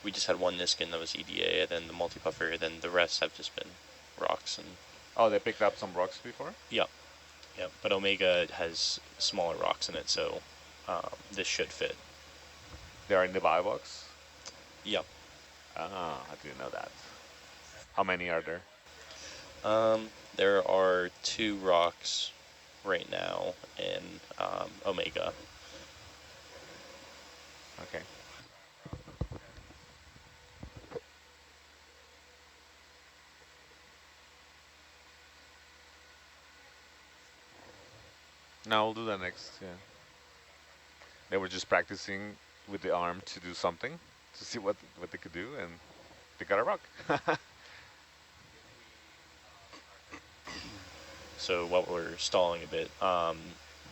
we just had one Niskin that was EDA, and then the multi-puffer, and then the rest have just been rocks. And Oh, they picked up some rocks before? yeah, yeah. But Omega has smaller rocks in it, so this should fit. They are in the buy box? Yep. Ah, I didn't know that. How many are there? There are 2 rocks right now in Omega. Okay. No, we'll do that next, yeah. They were just practicing with the arm to do something, to see what they could do, and they got a rock. So while we're stalling a bit,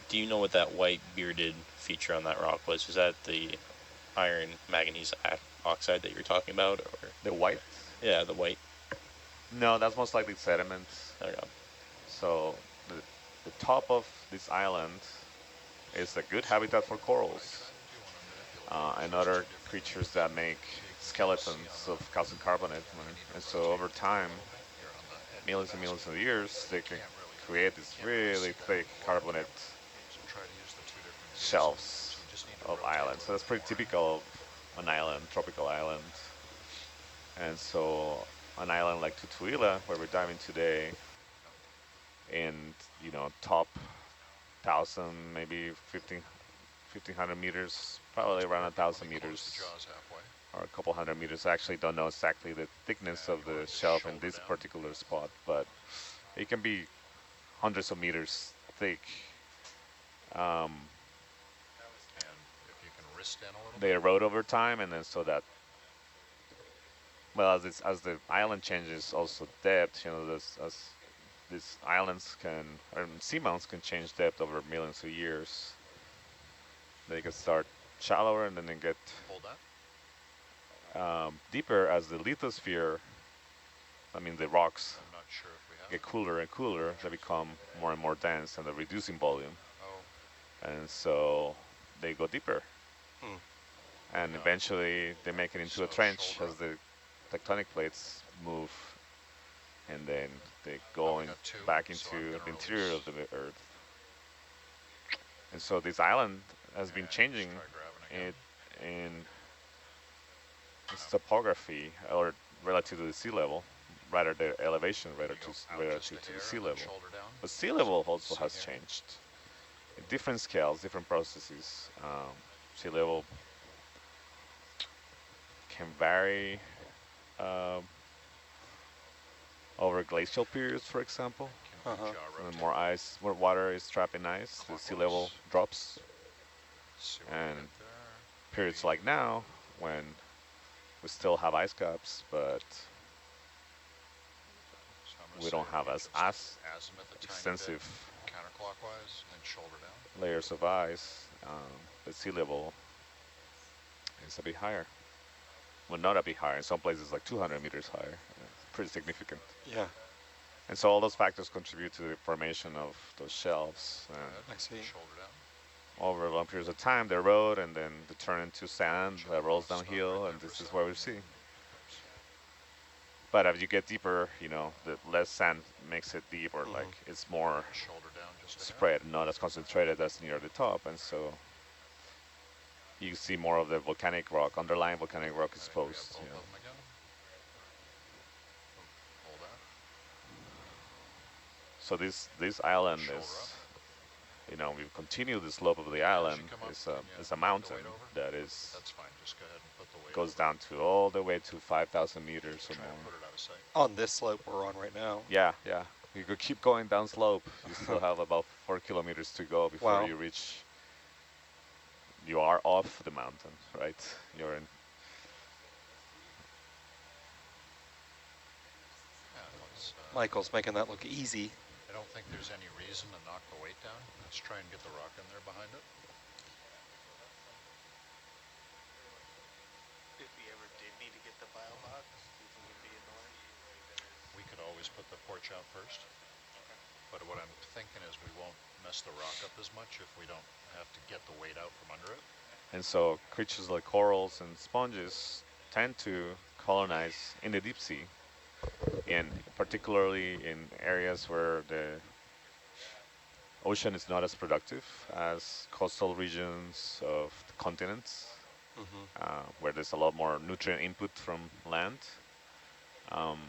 do you know what that white bearded feature on that rock was? Was that the iron manganese oxide that you were talking about, or The white? yeah, the white? No, that's most likely sediment. Okay. So the top of this island is a good habitat for corals and other creatures that make skeletons of calcium carbonate. And so over time, millions and millions of years, they can create these really thick carbonate shelves of islands. So that's pretty typical of an island, tropical island. And so an island like Tutuila, where we're diving today, in top 1,000, maybe 1,500 meters, probably around 1,000 meters, or a couple hundred meters. I actually don't know exactly the thickness of the shelf in this particular spot, but it can be hundreds of meters thick. They erode over time, and then so that, well, as the island changes, also depth. As these islands or seamounts can change depth over millions of years. They can start shallower and then they get deeper as the lithosphere, the rocks get cooler and cooler. They become more and more dense and they're reducing volume. And so they go deeper. And eventually they make it into a trench as the tectonic plates move, and then they go back into the interior of the Earth. And so this island has been changing in its topography, or relative to the sea level, rather the elevation relative to the sea level. But sea level also has changed. In different scales, different processes. Sea level can vary over glacial periods, for example. When more water is trapped in ice, the sea level drops. And periods like now, when we still have ice caps, but we don't have as extensive layers of ice, the sea level is a bit higher. Well, not a bit higher. In some places, like 200 meters higher. Pretty significant. Yeah. And so all those factors contribute to the formation of those shelves. I see. Over long periods of time, they erode and then they turn into sand that rolls downhill, and this is what we see. But as you get deeper, the less sand makes it deep, or like it's more spread, not as concentrated as near the top, and so you see more of the volcanic rock, underlying volcanic rock exposed. So this island is, we continue the slope of the island. It's a mountain that goes down to all the way to 5,000 meters or more. On this slope we're on right now. Yeah. You could keep going down slope. You still have about 4 kilometers to go before you reach. You are off the mountain, right? You're in. Michael's making that look easy. I don't think there's any reason to knock the weight down. Let's try and get the rock in there behind it. If we ever did need to get the bio box, do you think it'd be annoying? We could always put the porch out first. Okay. But what I'm thinking is we won't mess the rock up as much if we don't have to get the weight out from under it. And so creatures like corals and sponges tend to colonize in the deep sea, and particularly in areas where the ocean is not as productive as coastal regions of the continents, where there's a lot more nutrient input from land. And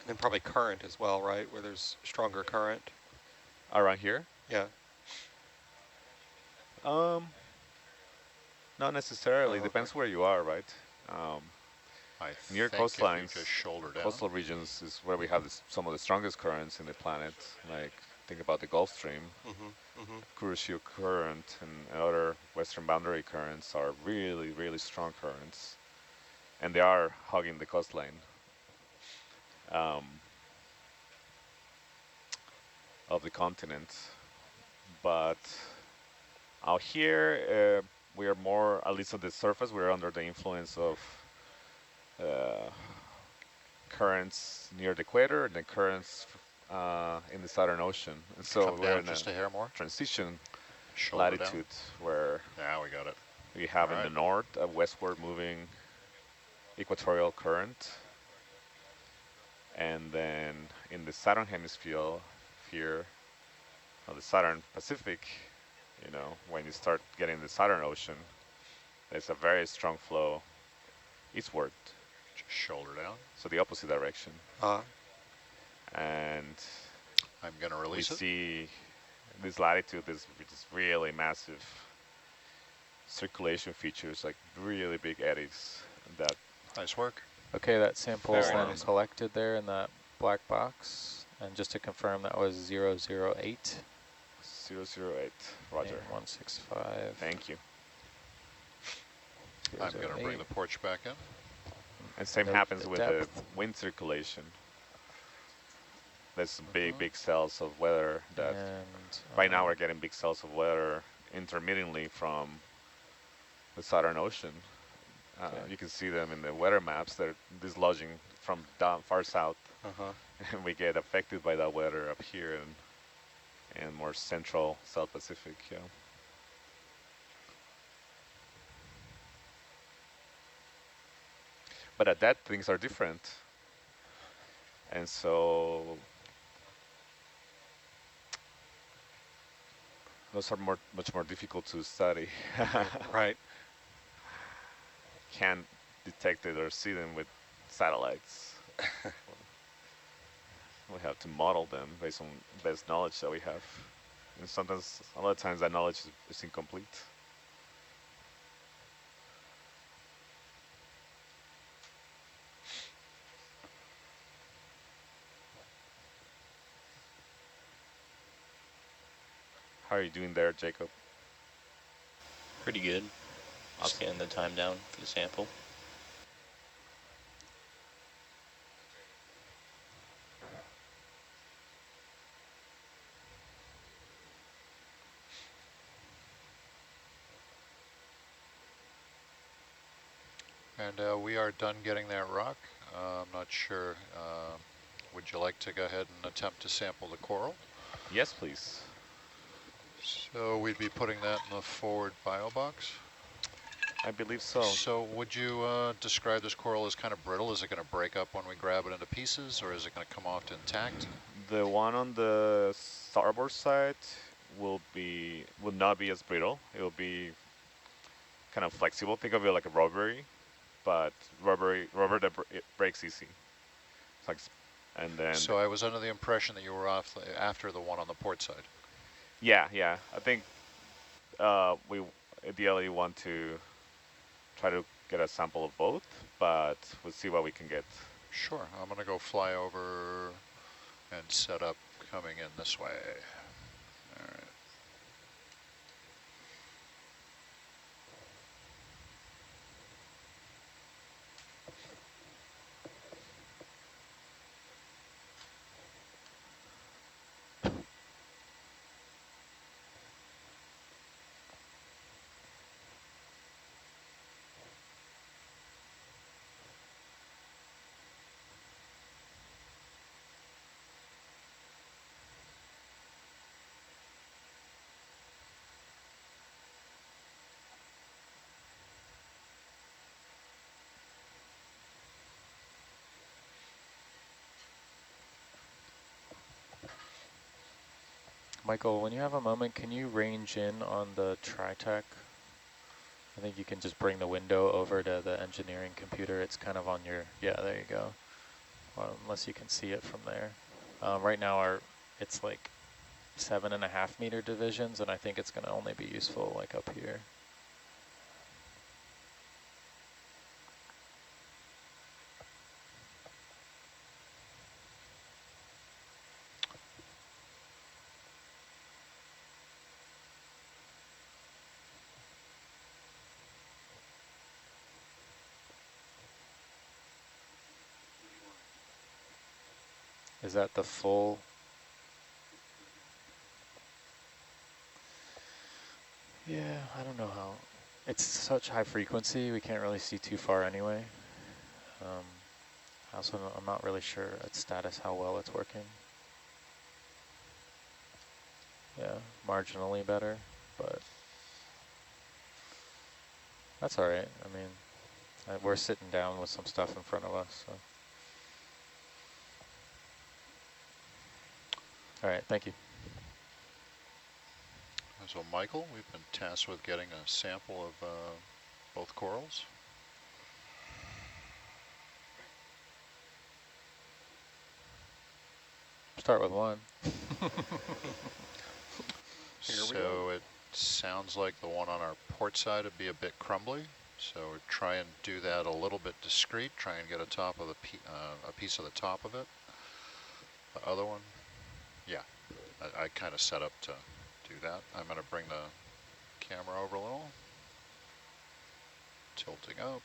then probably current as well, right? Where there's stronger current. Around here, Yeah. not necessarily. Oh, Depends okay. where you are, right? I Near think if you coastlines, just shoulder down. coastal regions is where we have some of the strongest currents in the planet. Like, think about the Gulf Stream. Kuroshio current and other western boundary currents are really, really strong currents. And they are hugging the coastline of the continent. But out here, we are more, at least on the surface, we're under the influence of currents near the equator and the currents in the Southern Ocean. And so Come we're down in just a a hair more. transition Shoulder down. latitude where Now we got it. we have in Alright. the north a westward moving equatorial current. And then in the southern hemisphere here, the southern Pacific, you know, when you start getting the Southern Ocean, there's a very strong flow eastward, Just shoulder down. so the opposite direction. And I'm going to we release it. see this latitude is really massive circulation features, like really big eddies that Nice work. Okay, that sample is Very then nice. collected there in that black box. And just to confirm, that was 008. 008, Roger. 165. Thank you. I'm going to bring the porch back in. And same Note happens the with depth. the wind circulation. There's big cells of weather that And right now we're getting big cells of weather intermittently from the Southern Ocean. You can see them in the weather maps. They're dislodging from down far south, and we get affected by that weather up here and more central South Pacific. Yeah. But at that, things are different, and so those are much more difficult to study. Right. Can't detect it or see them with satellites. We have to model them based on best knowledge that we have. And sometimes, a lot of times, that knowledge is incomplete. How are you doing there, Jacob? Pretty good. Just getting the time down for the sample. And we are done getting that rock. I'm not sure. Would you like to go ahead and attempt to sample the coral? Yes, please. So we'd be putting that in the forward bio box. I believe so. So would you describe this coral as kind of brittle? Is it going to break up when we grab it into pieces, or is it going to come off intact? The one on the starboard side will not be as brittle. It will be kind of flexible. Think of it like a rubbery, but rubber that it breaks easy. It's like, and then So I was under the impression that you were off after the one on the port side. yeah. I think we ideally want to try to get a sample of both, but we'll see what we can get. Sure, I'm going to go fly over and set up coming in this way. All right. Michael, when you have a moment, can you range in on the TriTech? I think you can just bring the window over to the engineering computer. It's kind of on your, yeah, there you go. Unless you can see it from there. Right now it's like 7.5 meter divisions, and I think it's gonna only be useful like up here. Is that the full? Yeah, I don't know how. It's such high frequency, we can't really see too far anyway. I'm not really sure at status how well it's working. Yeah, marginally better, but that's all right. I mean, we're sitting down with some stuff in front of us, so. All right, thank you. So Michael, we've been tasked with getting a sample of both corals. Start with one. So it sounds like the one on our port side would be a bit crumbly. So we'll try and do that a little bit discreet, try and get a top of the a piece of the top of it. The other one, yeah, I kind of set up to do that. I'm going to bring the camera over a little, tilting up.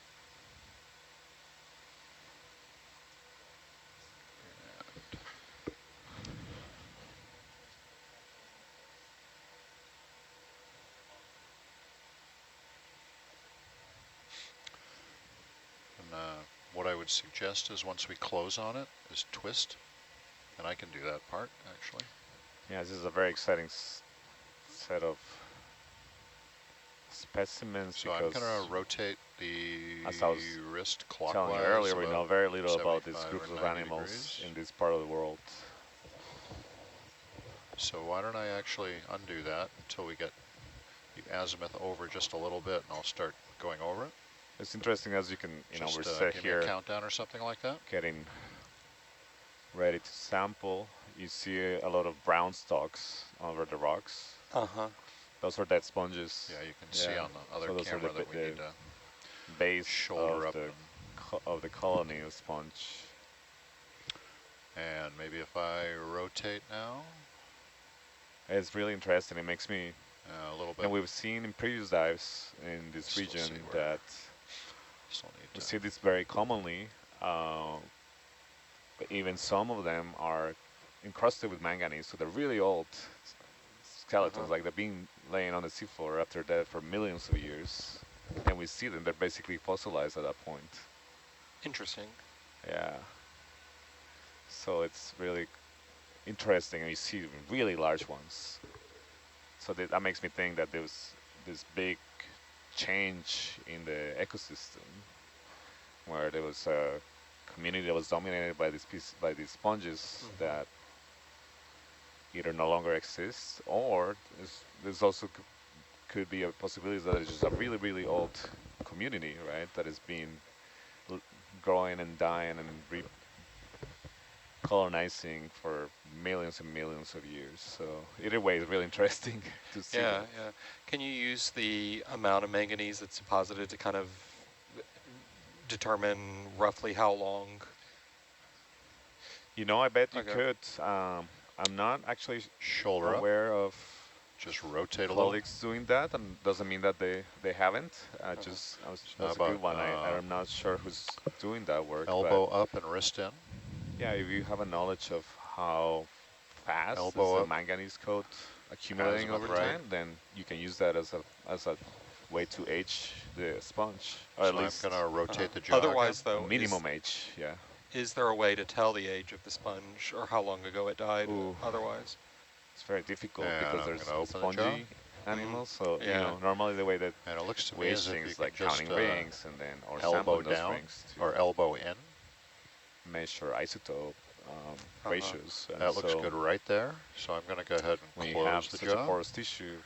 And what I would suggest is once we close on it is twist, and I can do that part actually. Yeah, this is a very exciting set of specimens. So I'm going to rotate the as I was wrist telling clockwise. you earlier, we know very little about these 75 groups or of 90 animals degrees. in this part of the world. So why don't I actually undo that until we get the azimuth over just a little bit, and I'll start going over it. It's interesting as you can, Just, we're set give here me a countdown or something like that. getting ready to sample. You see a lot of brown stalks over the rocks. Uh-huh. Those are dead sponges. Yeah, you can see on the other So those are camera the that we need to base shoulder of up. the colony of sponge. And maybe if I rotate now, It's really interesting. It makes me, a little bit. and we've seen in previous dives in this Still region see where- that Still need we to. see this very commonly, but even some of them are encrusted with manganese, so they're really old skeletons, like they've been laying on the seafloor after that for millions of years, and we see them, they're basically fossilized at that point. Interesting. Yeah. So it's really interesting, and you see really large ones. So that makes me think that there was this big change in the ecosystem, where there was a community that was dominated by these sponges that either no longer exists, or there's also could be a possibility that it's just a really, really old community, right? That is being growing and dying and colonizing for millions and millions of years. So either way, it's really interesting to see. Yeah, yeah. Can you use the amount of manganese that's deposited to kind of determine roughly how long? I bet you could. I'm not actually Shoulder aware of just rotate a little. colleagues doing that, and doesn't mean that they haven't. That's a good one. I'm not sure who's doing that work. Elbow up and wrist in. Yeah, if you have a knowledge of how fast Elbow is the up. manganese coat accumulating Azimuth over right. time, then you can use that as a way to age the sponge, or at So least I'm going to rotate the jaw. Otherwise, again. though, minimum age. Yeah. is there a way to tell the age of the sponge or how long ago it died? Ooh. Otherwise, It's very difficult And because I'm there's gonna open the spongy animals. So Yeah. normally the way that And it looks to me we age as if things you can like just counting rings and then or elbow sampling those down rings to or elbow in. measure isotope ratios. And That looks so good right there. So I'm going to go ahead when and you have close the such a jaw. porous tissue,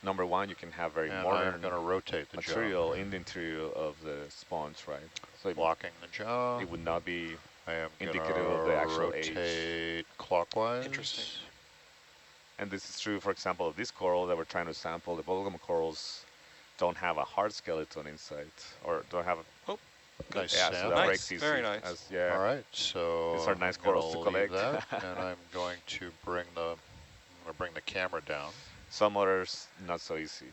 number one, you can have very And I'm modern going to rotate the material in the interior of the sponge, right? So jaw. Blocking the jaw. it would not be I am going indicative to of the actual rotate age. clockwise. Interesting. And this is true, for example, of this coral that we're trying to sample. The bubblegum corals don't have a hard skeleton inside, or don't have a... Oh, Nice Yeah, so sand. that Nice, breaks easy. very nice. As, yeah. All right, so These are nice I'm gonna corals to leave collect. that, and I'm going to bring the camera down. Some others, not so easy.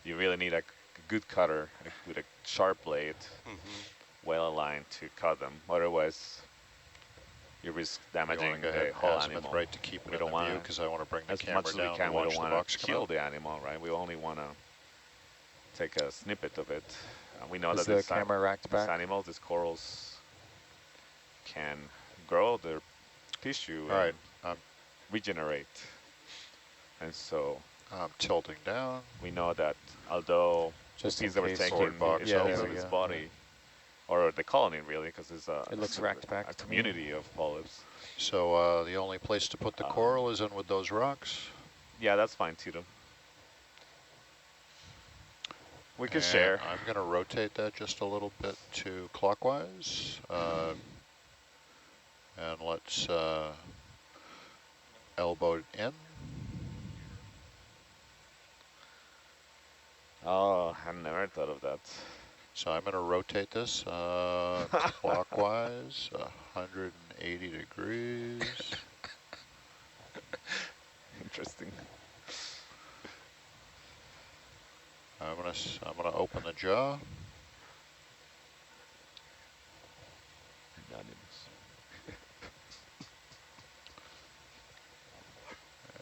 You really need a good cutter with a sharp blade, well aligned to cut them. Otherwise, you risk You damaging want to go ahead the and whole azimuth animal. right to keep it We in don't the view want because I want to bring the as camera much as down we can. and We watch don't the want box to come kill out. the animal, right? We only want to take a snippet of it. We know Is that the camera racked these back? animals, these corals, can grow their tissue All and right, regenerate. And so I'm tilting down. we know that although Just the in piece that we're case. taking Sword box is Yeah, a there piece we of its go, body, or the colony really, because it's It looks racked back a to me. community of polyps. So the only place to put the coral is in with those rocks. Yeah, that's fine, Tito. We can And share. I'm going to rotate that just a little bit to clockwise. And let's elbow it in. Oh, I never thought of that. So I'm going to rotate this clockwise, 180 degrees. Interesting. I'm gonna open the jaw.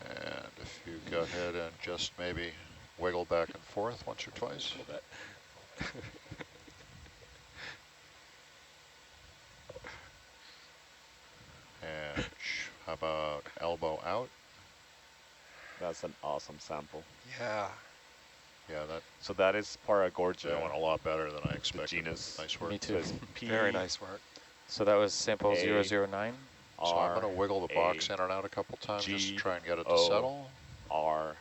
And if you go ahead and just maybe wiggle back and forth once or twice. And how about elbow out? That's an awesome sample. Yeah. Yeah, So that is paragorgia. that went a lot better than I expected. genus. Nice work. Me So too. it's P Very nice work. So that was sample A 009. So I'm going to wiggle the box A in and out a couple times just to G try and get it to O settle. R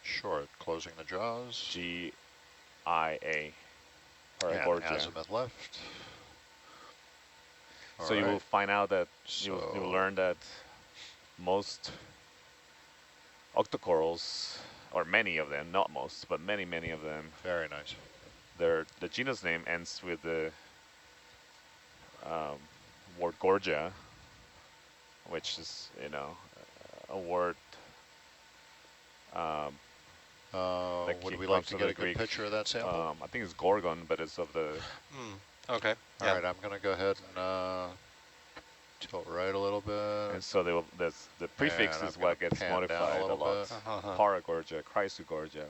Sure, closing the jaws. GIA. And Paragorgia. azimuth left. So you will find out that you'll So- learn that most octocorals, or many of them, not most, but many of them, Very nice. the genus name ends with the word gorgia, which is, a word that Would we comes like to from get the a good Greek. picture of that sample? I think it's gorgon, but it's of the... Okay. All right, I'm going to go ahead and tilt right a little bit. And so the prefix And is I'm what gonna gets pan down a modified a little lot. bit. Paragorgia, chrysogorgia,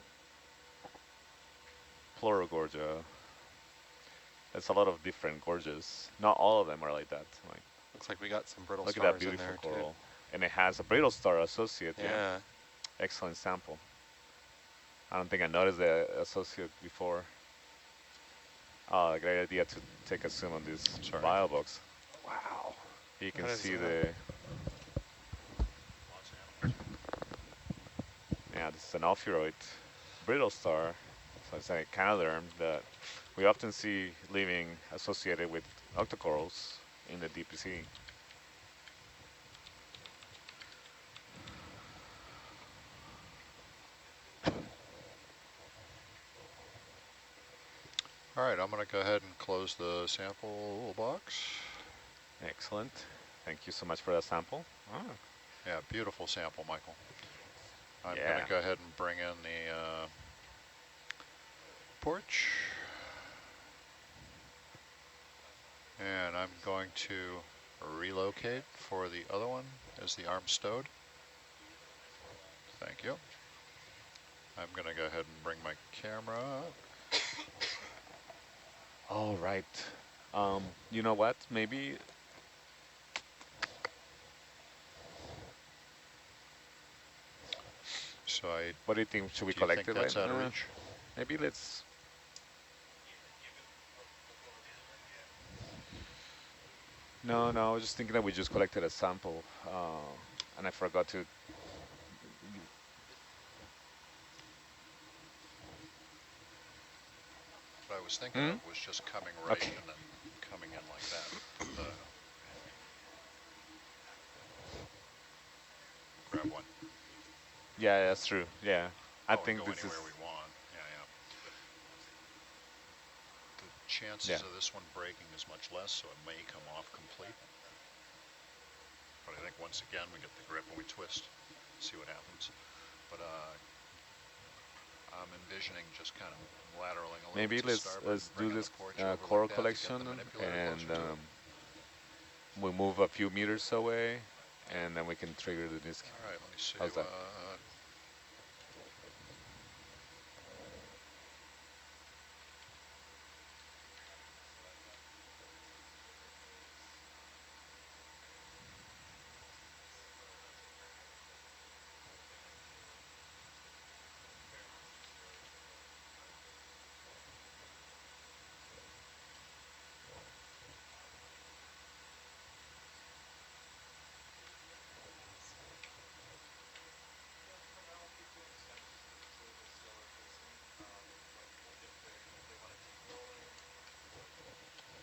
plurogorgia. There's a lot of different gorges. Not all of them are like that. Like, Looks like we got some brittle look at stars that beautiful in there coral. And it has a brittle star associate. too. Yeah. Excellent sample. I don't think I noticed the associate before. Oh, great idea to take a zoom on this bio box. Wow. You can What is see that? Yeah, this is an ophiuroid brittle star. So it's a canoderm that we often see living associated with octocorals in the deep sea. All right, I'm going to go ahead and close the sample box. Excellent. Thank you so much for that sample. Ah, Yeah, beautiful sample, Michael. I'm going Yeah. to go ahead and bring in the porch. And I'm going to relocate for the other one as the arm stowed. Thank you. I'm going to go ahead and bring my camera up. all right. You know what? Maybe So what do you think? Should we do you collect think it? that's right? out of reach? Maybe let's. No, no, I was just thinking that we just collected a sample, and I forgot to. What I was thinking of was just coming right Okay. and then coming in like that. The grab one. Yeah, that's true. Yeah, I think Go this is. anywhere we want. Yeah, yeah. The chances Yeah. of this one breaking is much less, so it may come off complete. But I think once again we get the grip and we twist, see what happens. But I'm envisioning just kind of lateraling a little Maybe to let's starboard, do bringing this the porch over coral like that to get collection, the manipulator and closer to it. we move a few meters away, and then we can trigger the Niskin. All right, let me see. How's that?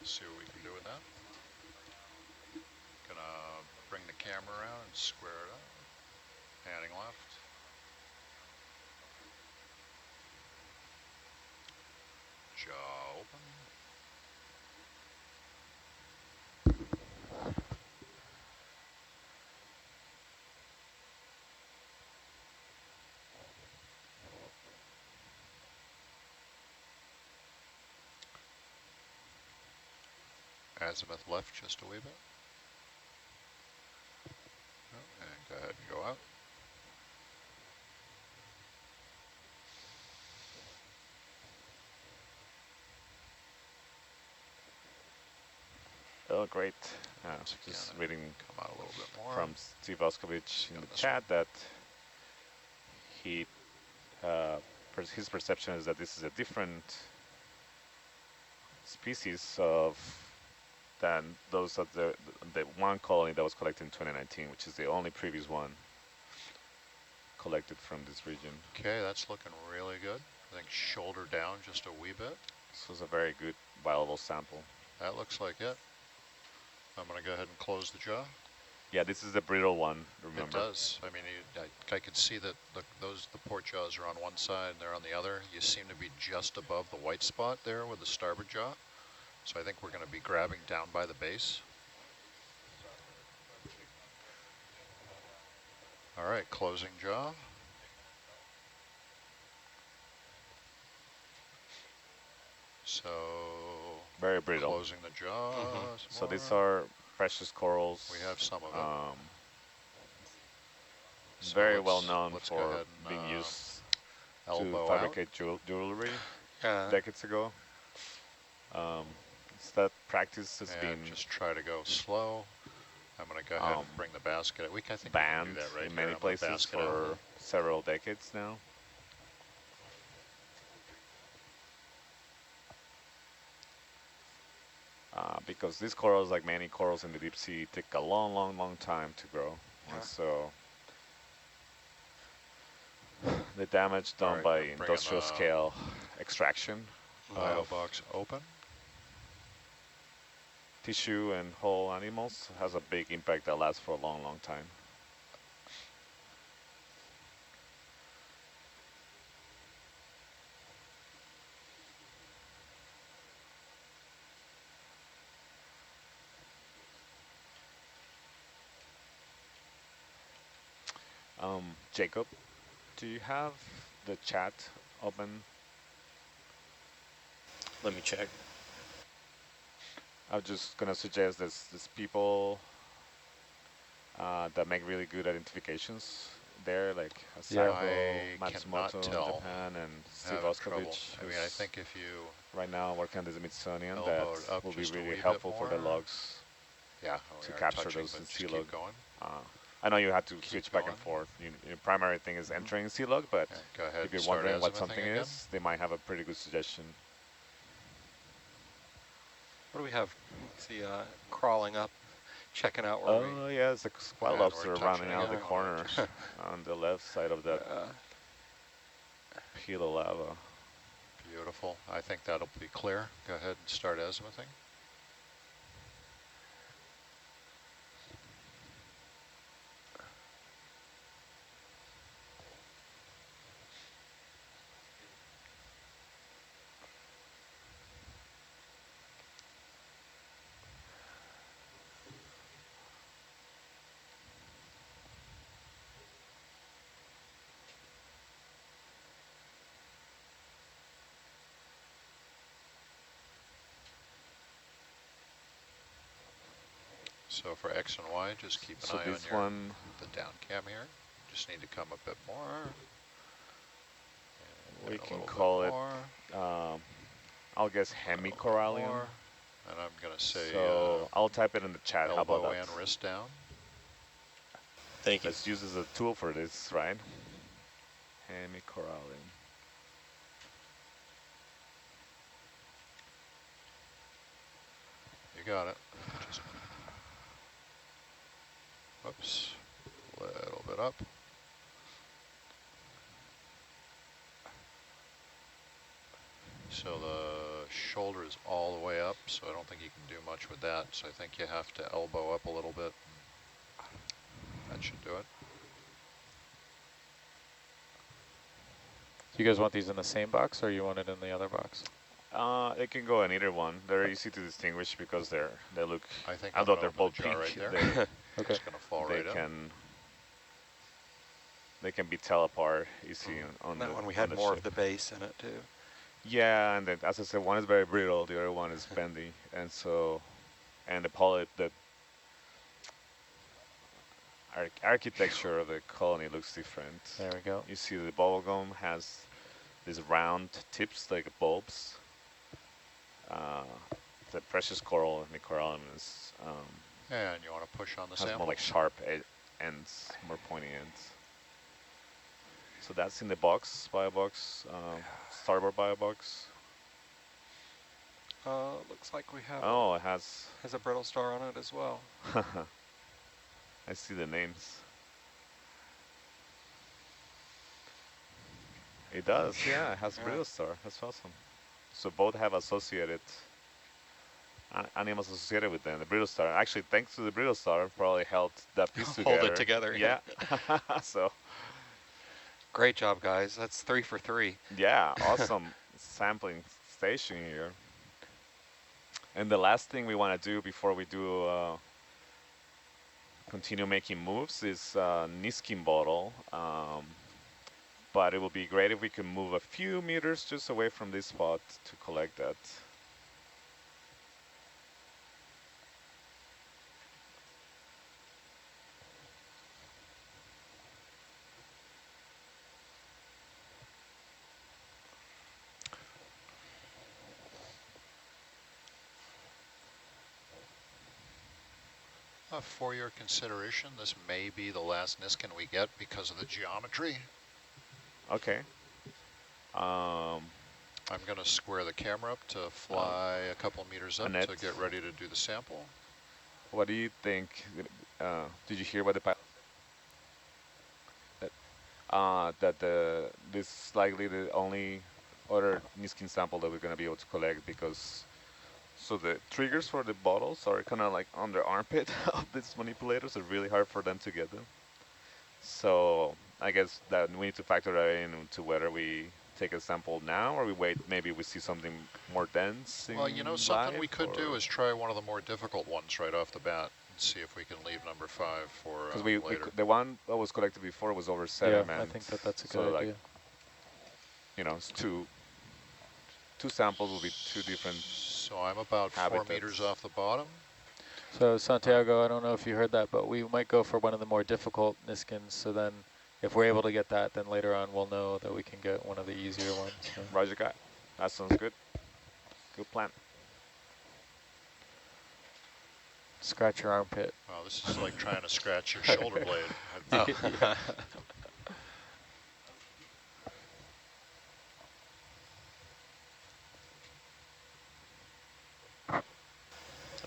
See what we can do with that. Gonna bring the camera around and square it up. Panning left. Jaw open. Azimuth left just a wee bit. Oh, and go ahead and go out. Oh, great. Just Just reading come out a little bit more. from Steve Oskovich in Got the this chat that he his perception is that this is a different species of than those of the one colony that was collected in 2019, which is the only previous one collected from this region. Okay, that's looking really good. I think shoulder down just a wee bit. This was a very good viable sample. That looks like it. I'm going to go ahead and close the jaw. Yeah, this is the brittle one, remember? It does. I mean, I can see that the port jaws are on one side and they're on the other. You seem to be just above the white spot there with the starboard jaw. So I think we're going to be grabbing down by the base. All right, closing jaw. So very brittle. Closing the jaw. So these are precious corals. We have some of it. So very well known for being used to fabricate jewelry decades ago. So that practice has been just try to go slow. I'm going to go ahead and bring the basket. I think banned we can do that right in many places for several decades now. Because these corals, like many corals in the deep sea, take a long, long, long time to grow. And so the damage done by industrial scale extraction bio box open. Tissue and whole animals has a big impact that lasts for a long, long time. Jacob, do you have the chat open? Let me check. I was just gonna suggest there's people that make really good identifications there, like Asako, Matsumoto in Japan, and Steve Oskovich. I mean, I think if you right now working on the Smithsonian, that will be really helpful for the logs. Yeah, to capture those in C-log. I know you have to switch back and forth. Your primary thing is entering C-log, but if you're wondering what something is, they might have a pretty good suggestion. What do we have? See, crawling up checking out where we... Oh yeah, it's a squat And lobster we're running touching out of the again. corner on the left side of that peel of lava. Beautiful. I think that'll be clear. Go ahead and start azimuthing. So for X and Y, just keep an So eye on this your one, the down cam here. Just need to come a bit more. we And a can little call bit it, more, I'll guess a little bit hemicorallium. more. And I'm going to say So I'll type it in the chat. How about elbow that? and wrist down. Thank you. Let's use as a tool for this, right? Hemicorallium. You got it. Just, whoops. A little bit up. So the shoulder is all the way up, so I don't think you can do much with that. So I think you have to elbow up a little bit. That should do it. Do you guys want these in the same box, or you want it in the other box? It can go in either one. They're easy to distinguish because they look, I think I'm although gonna they're both open the jar pink, right there. Okay. It's going to fall they right up. they can be tell apart easy on That the one we on had the more ship. of the base in it too. Yeah, and then as I said, one is very brittle, the other one is bendy, and so, and the polyp, the architecture of the colony looks different. There we go. You see the bubblegum has these round tips like bulbs. The precious coral in the corallium is And you want to push on the has sample. more like sharp ends, more pointy ends. So that's in the box, bio box, starboard bio box. Looks like we have Oh, it has. has a brittle star on it as well. I see the names. It does, yeah, it has Yeah. brittle star. That's awesome. So both have associated animals associated with them. The brittle star, actually, thanks to the brittle star, probably held that piece together. Hold it together. Yeah. So, Great job, guys. That's 3 for 3. yeah, awesome sampling station here. And the last thing we want to do before we do continue making moves is Niskin bottle. But it would be great if we could move a few meters just away from this spot to collect that. For your consideration, this may be the last Niskin we get because of the geometry. Okay. I'm going to square the camera up to fly a couple meters up Annette, to get ready to do the sample. what do you think? Did you hear what the pilot that this is likely the only other Niskin sample that we're going to be able to collect, because so the triggers for the bottles are kind of like on the armpit of these manipulators. It's really hard for them to get them. So I guess that we need to factor that into whether we take a sample now or we wait. Maybe we see something more dense. Well, you know, something we live, could do or- is try one of the more difficult ones right off the bat and see if we can leave number 5 for Because later. the one that was collected before was over Yeah, sediment. I think that's a so good like, idea. you know, it's two samples will be two different. So I'm about 4 habitats. meters off the bottom. So Santiago, I don't know if you heard that, but we might go for one of the more difficult Niskins. So then, if we're able to get that, then later on we'll know that we can get one of the easier ones. So. Roger, guy. That sounds good. Good plan. Scratch your armpit. Wow, this is like trying to scratch your shoulder blade. Yeah.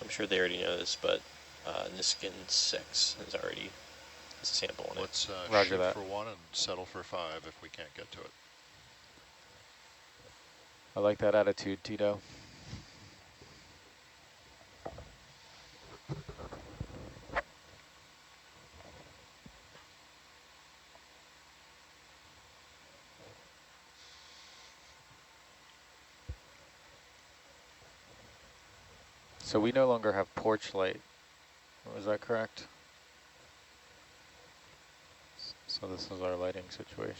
I'm sure they already know this, but Niskin 6 is already has a sample in it. Let's Roger shoot that. for 1 and settle for 5 if we can't get to it. I like that attitude, Tito. So we no longer have porch light. Was that correct? So this is our lighting situation.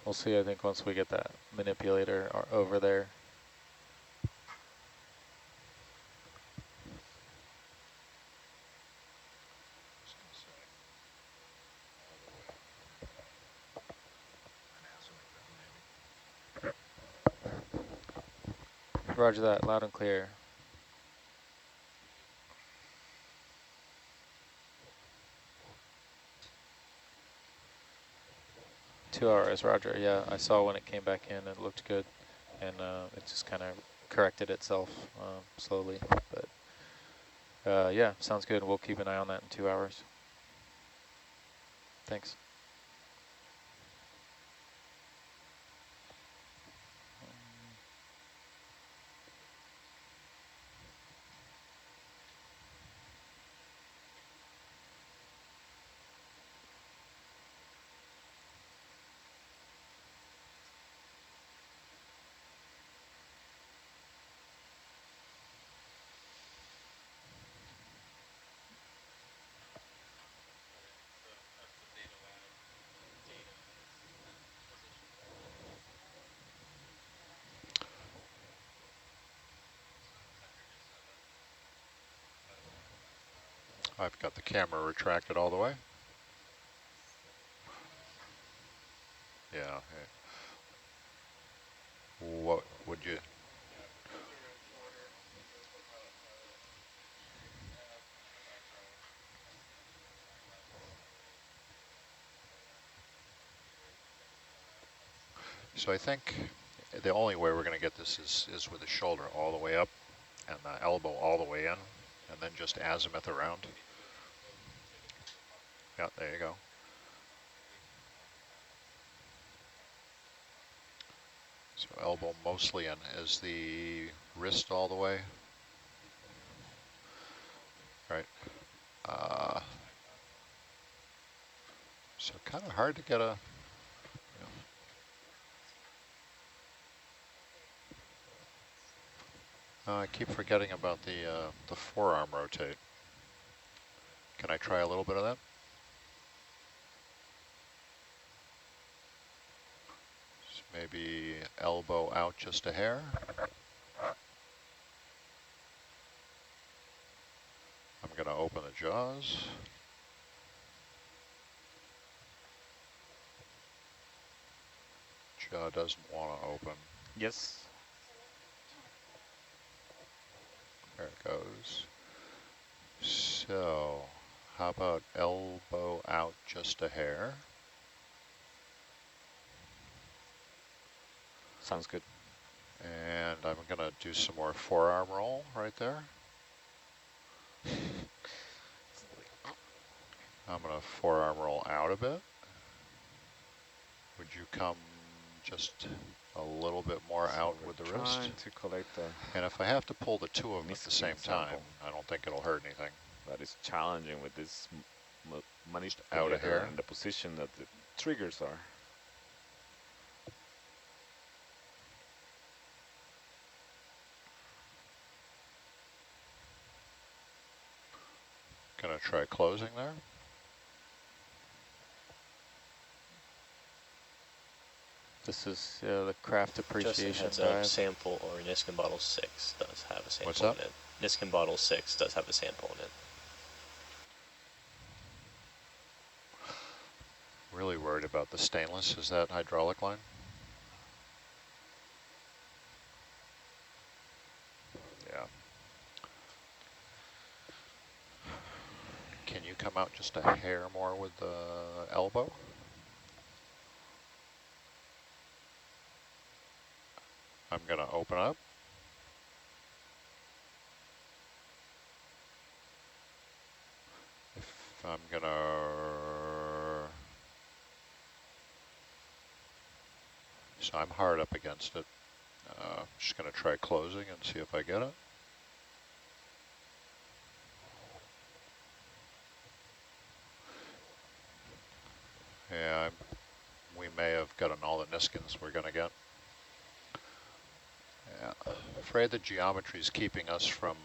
We'll see, I think, once we get that manipulator over there. Roger that, loud and clear. $2 Roger. Yeah, I saw when it came back in, it looked good. And it just kind of corrected itself slowly. But yeah, sounds good. We'll keep an eye on that in 2 hours. Thanks. I've got the camera retracted all the way. Yeah. What would you... So I think the only way we're going to get this is with the shoulder all the way up and the elbow all the way in, and then just azimuth around. Yeah, there you go. So elbow mostly in. Is the wrist all the way? Right. So kind of hard to get a... I keep forgetting about the forearm rotate. Can I try a little bit of that? So maybe elbow out just a hair. I'm going to open the jaws. Jaw doesn't want to open. Yes. There it goes. So, how about elbow out just a hair? Sounds good. And I'm going to do some more forearm roll right there. I'm going to forearm roll out a bit. Would you come just a little bit more out with the wrist? Trying to collect the... And if I have to pull the two of them at the same time, sample. I don't think it'll hurt anything. That is challenging with this manipulator out of here and the position that the triggers are. Gonna try closing there. This is the craft Just a appreciation heads up, dive. sample or Niskin bottle 6 does have a sample What's that? in it. Niskin bottle 6 does have a sample in it. Really worried about the stainless. Is that hydraulic line? Yeah, come out just a hair more with the elbow. I'm going to open up. If I'm going to... So I'm hard up against it. Just going to try closing and see if I get it. Yeah, we may have gotten all the Niskins we're going to get. Yeah, afraid the geometry is keeping us from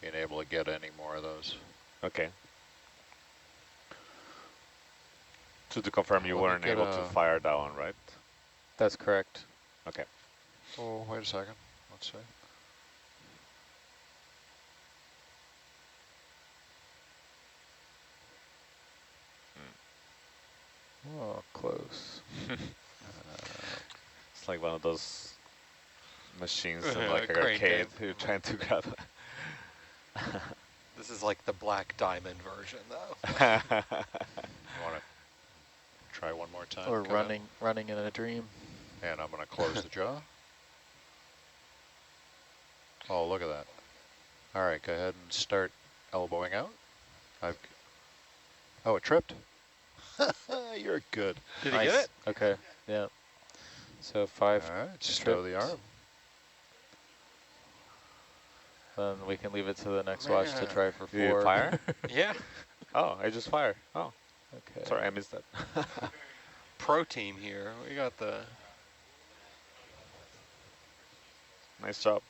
being able to get any more of those. Okay. So to confirm, you Let me weren't get able to fire that one, right? That's correct. Okay. Oh, wait a second. Let's see. Oh, close. It's like one of those machines in like an Crane arcade game. you're trying to grab. This is like the black diamond version, though. You want to try one more time? Or Go ahead. running in a dream. And I'm going to close the jaw. Oh, look at that. All right, go ahead and start elbowing out. Oh, it tripped. You're good. Did he get it? Okay, yeah. So 5 All right, stow the tripped. arm. Then we can leave it to the next watch to Man. try for 4. Did you fire? Yeah. Oh, I just fired. Oh, Okay. sorry, I missed that. Pro team here. We got the... Nice job.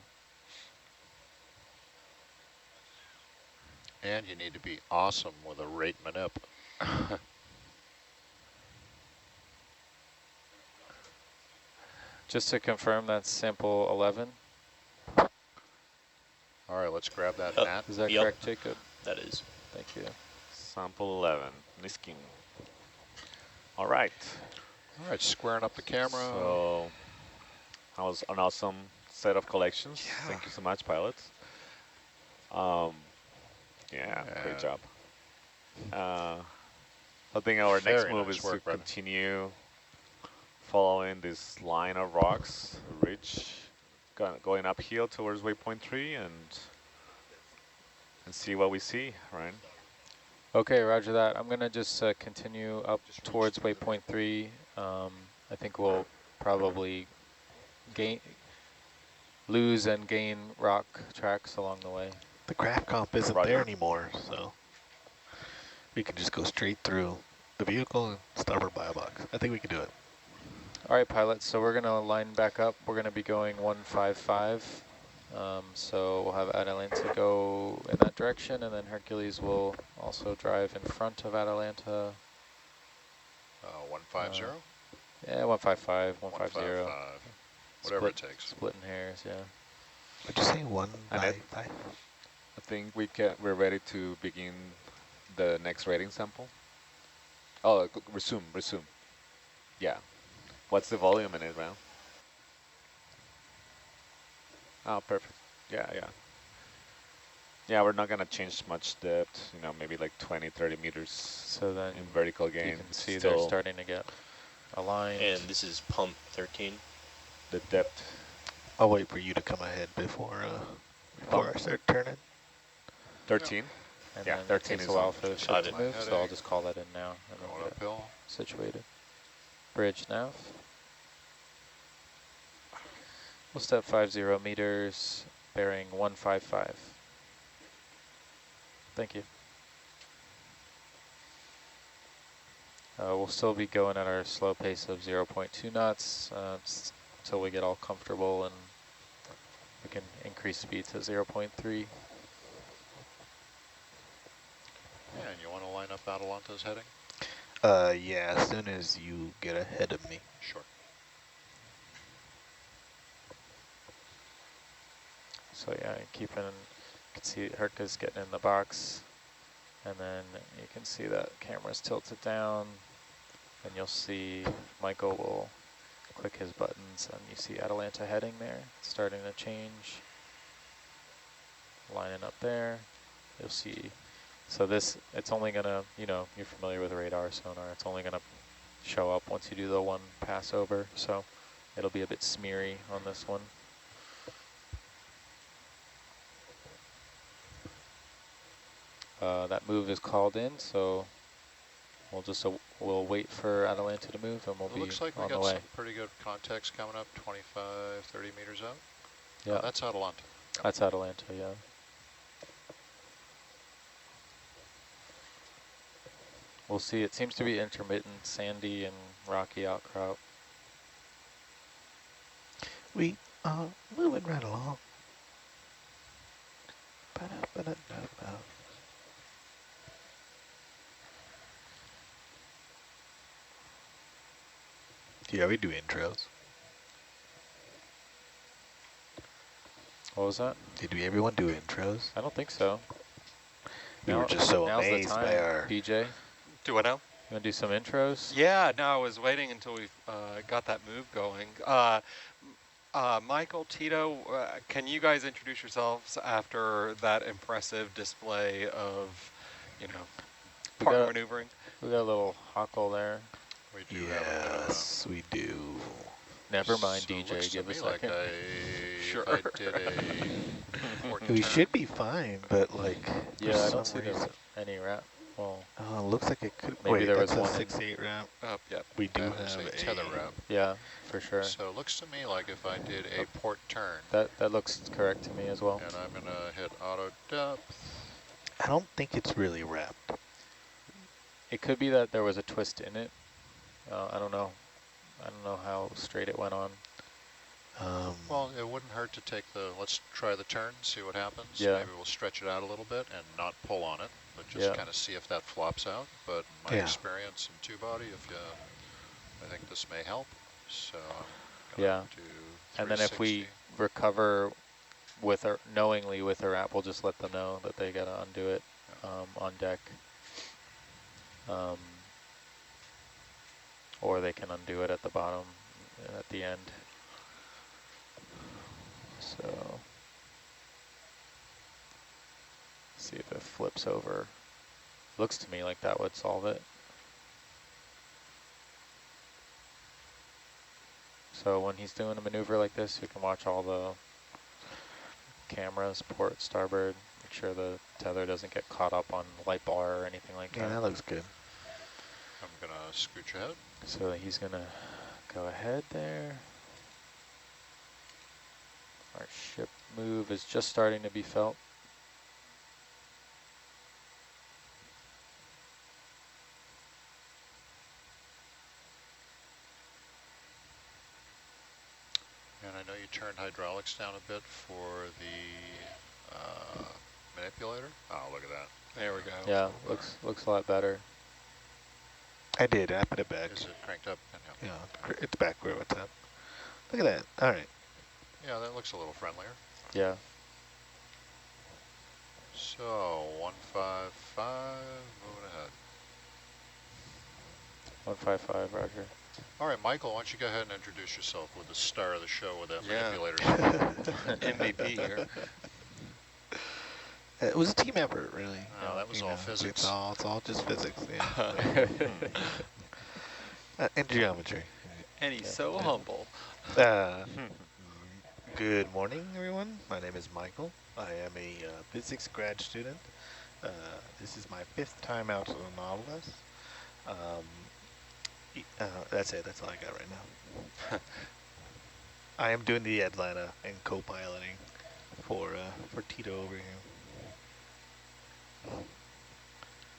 And you need to be awesome with a rate manip. Just to confirm, that's sample 11. All right, let's grab that Oh. mat. Is that Yep. correct, Jacob? That is. Thank you. Sample 11, Niskin. All right. All right, squaring up the camera. So that was an awesome set of collections. Yeah. Thank you so much, pilots. Yeah, great job. I think our next Very move nice is work, to brother. continue following this line of rocks, ridge, going uphill towards waypoint 3 and see what we see, right? Okay, roger that. I'm going to just continue up towards waypoint 3. I think we'll probably lose and gain rock tracks along the way. The graph comp isn't Roger. there anymore, so we can just go straight through the vehicle and starboard bio box. I think we can do it. All right, pilots, so we're going to line back up. We're going to be going 155. So we'll have Atalanta go in that direction, and then Hercules will also drive in front of Atalanta. 150? Yeah, 155, 150. 155. Whatever it takes. Splitting hairs, yeah. What'd you say, 1 And by it- 5? I think we're ready to begin the next rating sample. Oh, resume. Yeah. What's the volume in it, man? Oh, perfect. Yeah. Yeah, we're not going to change much depth, maybe like 20, 30 meters So then in vertical gain. you can see they're starting to get aligned. And this is pump 13. The depth. I'll wait for you to come ahead before I start turning. 13? And Yeah, then 13 it takes is a while on. for the ship Got to it. move, so I'll just call that in now and Going then get uphill. situated. Bridge nav. We'll step 50 meters, bearing 155. Thank you. We'll still be going at our slow pace of 0.2 knots until we get all comfortable, and we can increase speed to 0.3. Yeah, and you want to line up Atalanta's heading? Yeah, as soon as you get ahead of me. Sure. So yeah, you can see Herca's getting in the box, and then you can see that camera's tilted down, and you'll see Michael will click his buttons, and you see Atalanta heading there, starting to change, lining up there. You'll see So this, it's only gonna, you know, you're familiar with radar sonar, it's only gonna show up once you do the one pass over, so it'll be a bit smeary on this one. That move is called in, so we'll just we'll wait for Atalanta to move, and we'll It be looks like we on the got way. some pretty good context coming up, 25, 30 meters out. Yeah, Oh, that's Atalanta. Yep. that's Atalanta, yeah. We'll see, it seems to be intermittent, sandy and rocky outcrop. We are moving right along. Ba-da-ba-da-da-ba. Yeah, we do intros. What was that? Did we everyone do intros? I don't think so. We were just so now's amazed the time, by our... BJ. Do what now? You want to do some intros? Yeah, no, I was waiting until we got that move going. Michael, Tito, can you guys introduce yourselves after that impressive display of, you know, partner maneuvering? We got a little huckle there. We do have a bit of Yes, we do. Never mind, So DJ, looks to give a me like second. Sure. if I did a port We turn. should be fine, but like... for Yeah, I don't some see reason- any wrap. Well, looks like it could... Maybe Wait, there that's was a one in- 6-8 wrap. Yep. We do That have is a... a tether wrap. yeah, for sure. So it looks to me like if I did a port turn, That looks correct to me as well. and I'm going to hit auto depth. I don't think it's really wrapped. It could be that there was a twist in it. I don't know. I don't know how straight it went on. Well, it wouldn't hurt to take let's try the turn, see what happens. Yeah. Maybe we'll stretch it out a little bit and not pull on it, but just Yeah. kind of see if that flops out. But my Yeah. experience in two-body, I think this may help. So I'm Yeah. gonna do And then if we 360. recover with our knowingly with our app, we'll just let them know that they gotta undo it on deck. Or they can undo it at the bottom at the end. So see if it flips over. Looks to me like that would solve it. So when he's doing a maneuver like this, you can watch all the cameras, port, starboard, make sure the tether doesn't get caught up on the light bar or anything like Yeah, that. that looks good. I'm going to scooch ahead. So he's gonna go ahead there. Our ship move is just starting to be felt. And I know you turned hydraulics down a bit for the manipulator. Oh, look at that. There we go. Yeah, looks a lot better. I did. I put it back. Is it cranked up? Yeah, it's back where it's at. Look at that. All right. Yeah, that looks a little friendlier. Yeah. So 155, moving ahead. 155, Roger. All right, Michael, why don't you go ahead and introduce yourself with the star of the show with that Yeah. manipulator. MVP here. It was a team effort, really. No, that was You all know, physics. It's all just physics. Yeah. And geometry. And he's so humble. Good morning, everyone. My name is Michael. I am a physics grad student. This is my 5th time out on the Nautilus. That's it. That's all I got right now. I am doing the Atlanta and co-piloting for Tito over here.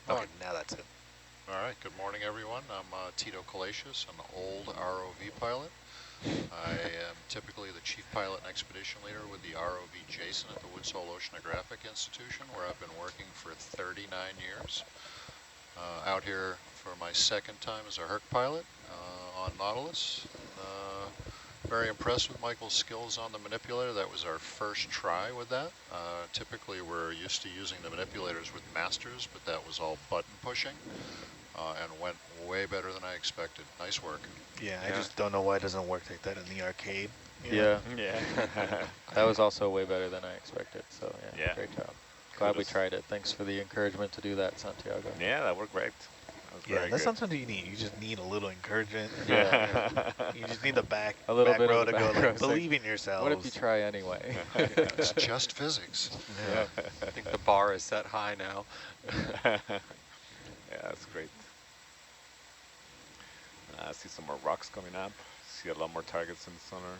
Okay, now that's it. All right, good morning, everyone. I'm Tito Calacious, an old ROV pilot. I am typically the chief pilot and expedition leader with the ROV Jason at the Woods Hole Oceanographic Institution, where I've been working for 39 years. Out here for my 2nd time as a Herc pilot on Nautilus. Very impressed with Michael's skills on the manipulator. That was our first try with that. Typically we're used to using the manipulators with masters, but that was all button pushing and went way better than I expected. Nice work. Yeah, I just don't know why it doesn't work like that in the arcade. Yeah. Yeah. That was also way better than I expected. So yeah, Yeah. great job. Glad we kudos. tried it. Thanks for the encouragement to do that, Santiago. Yeah, that worked great. That was Yeah, very that's good. something you need. You just need a little encouragement. Yeah. You just need the back A little bit row of the to go back row like, saying, believe in yourselves. what if you try anyway? It's just physics. Yeah. I think the bar is set high now. Yeah, that's great. I see some more rocks coming up. See a lot more targets in the sonar.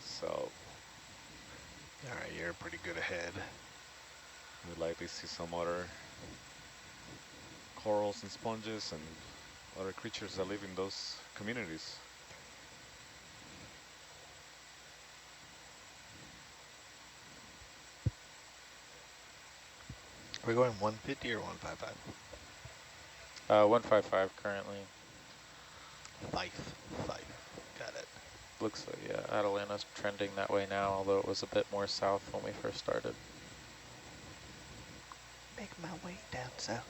So All right, you're pretty good ahead. we'll likely see some other corals and sponges and other creatures that live in those communities. Are we going 150 or 155? 155 currently. Fife. Got it. Looks like, yeah, Atalanta's trending that way now, although it was a bit more south when we first started. Make my way down south.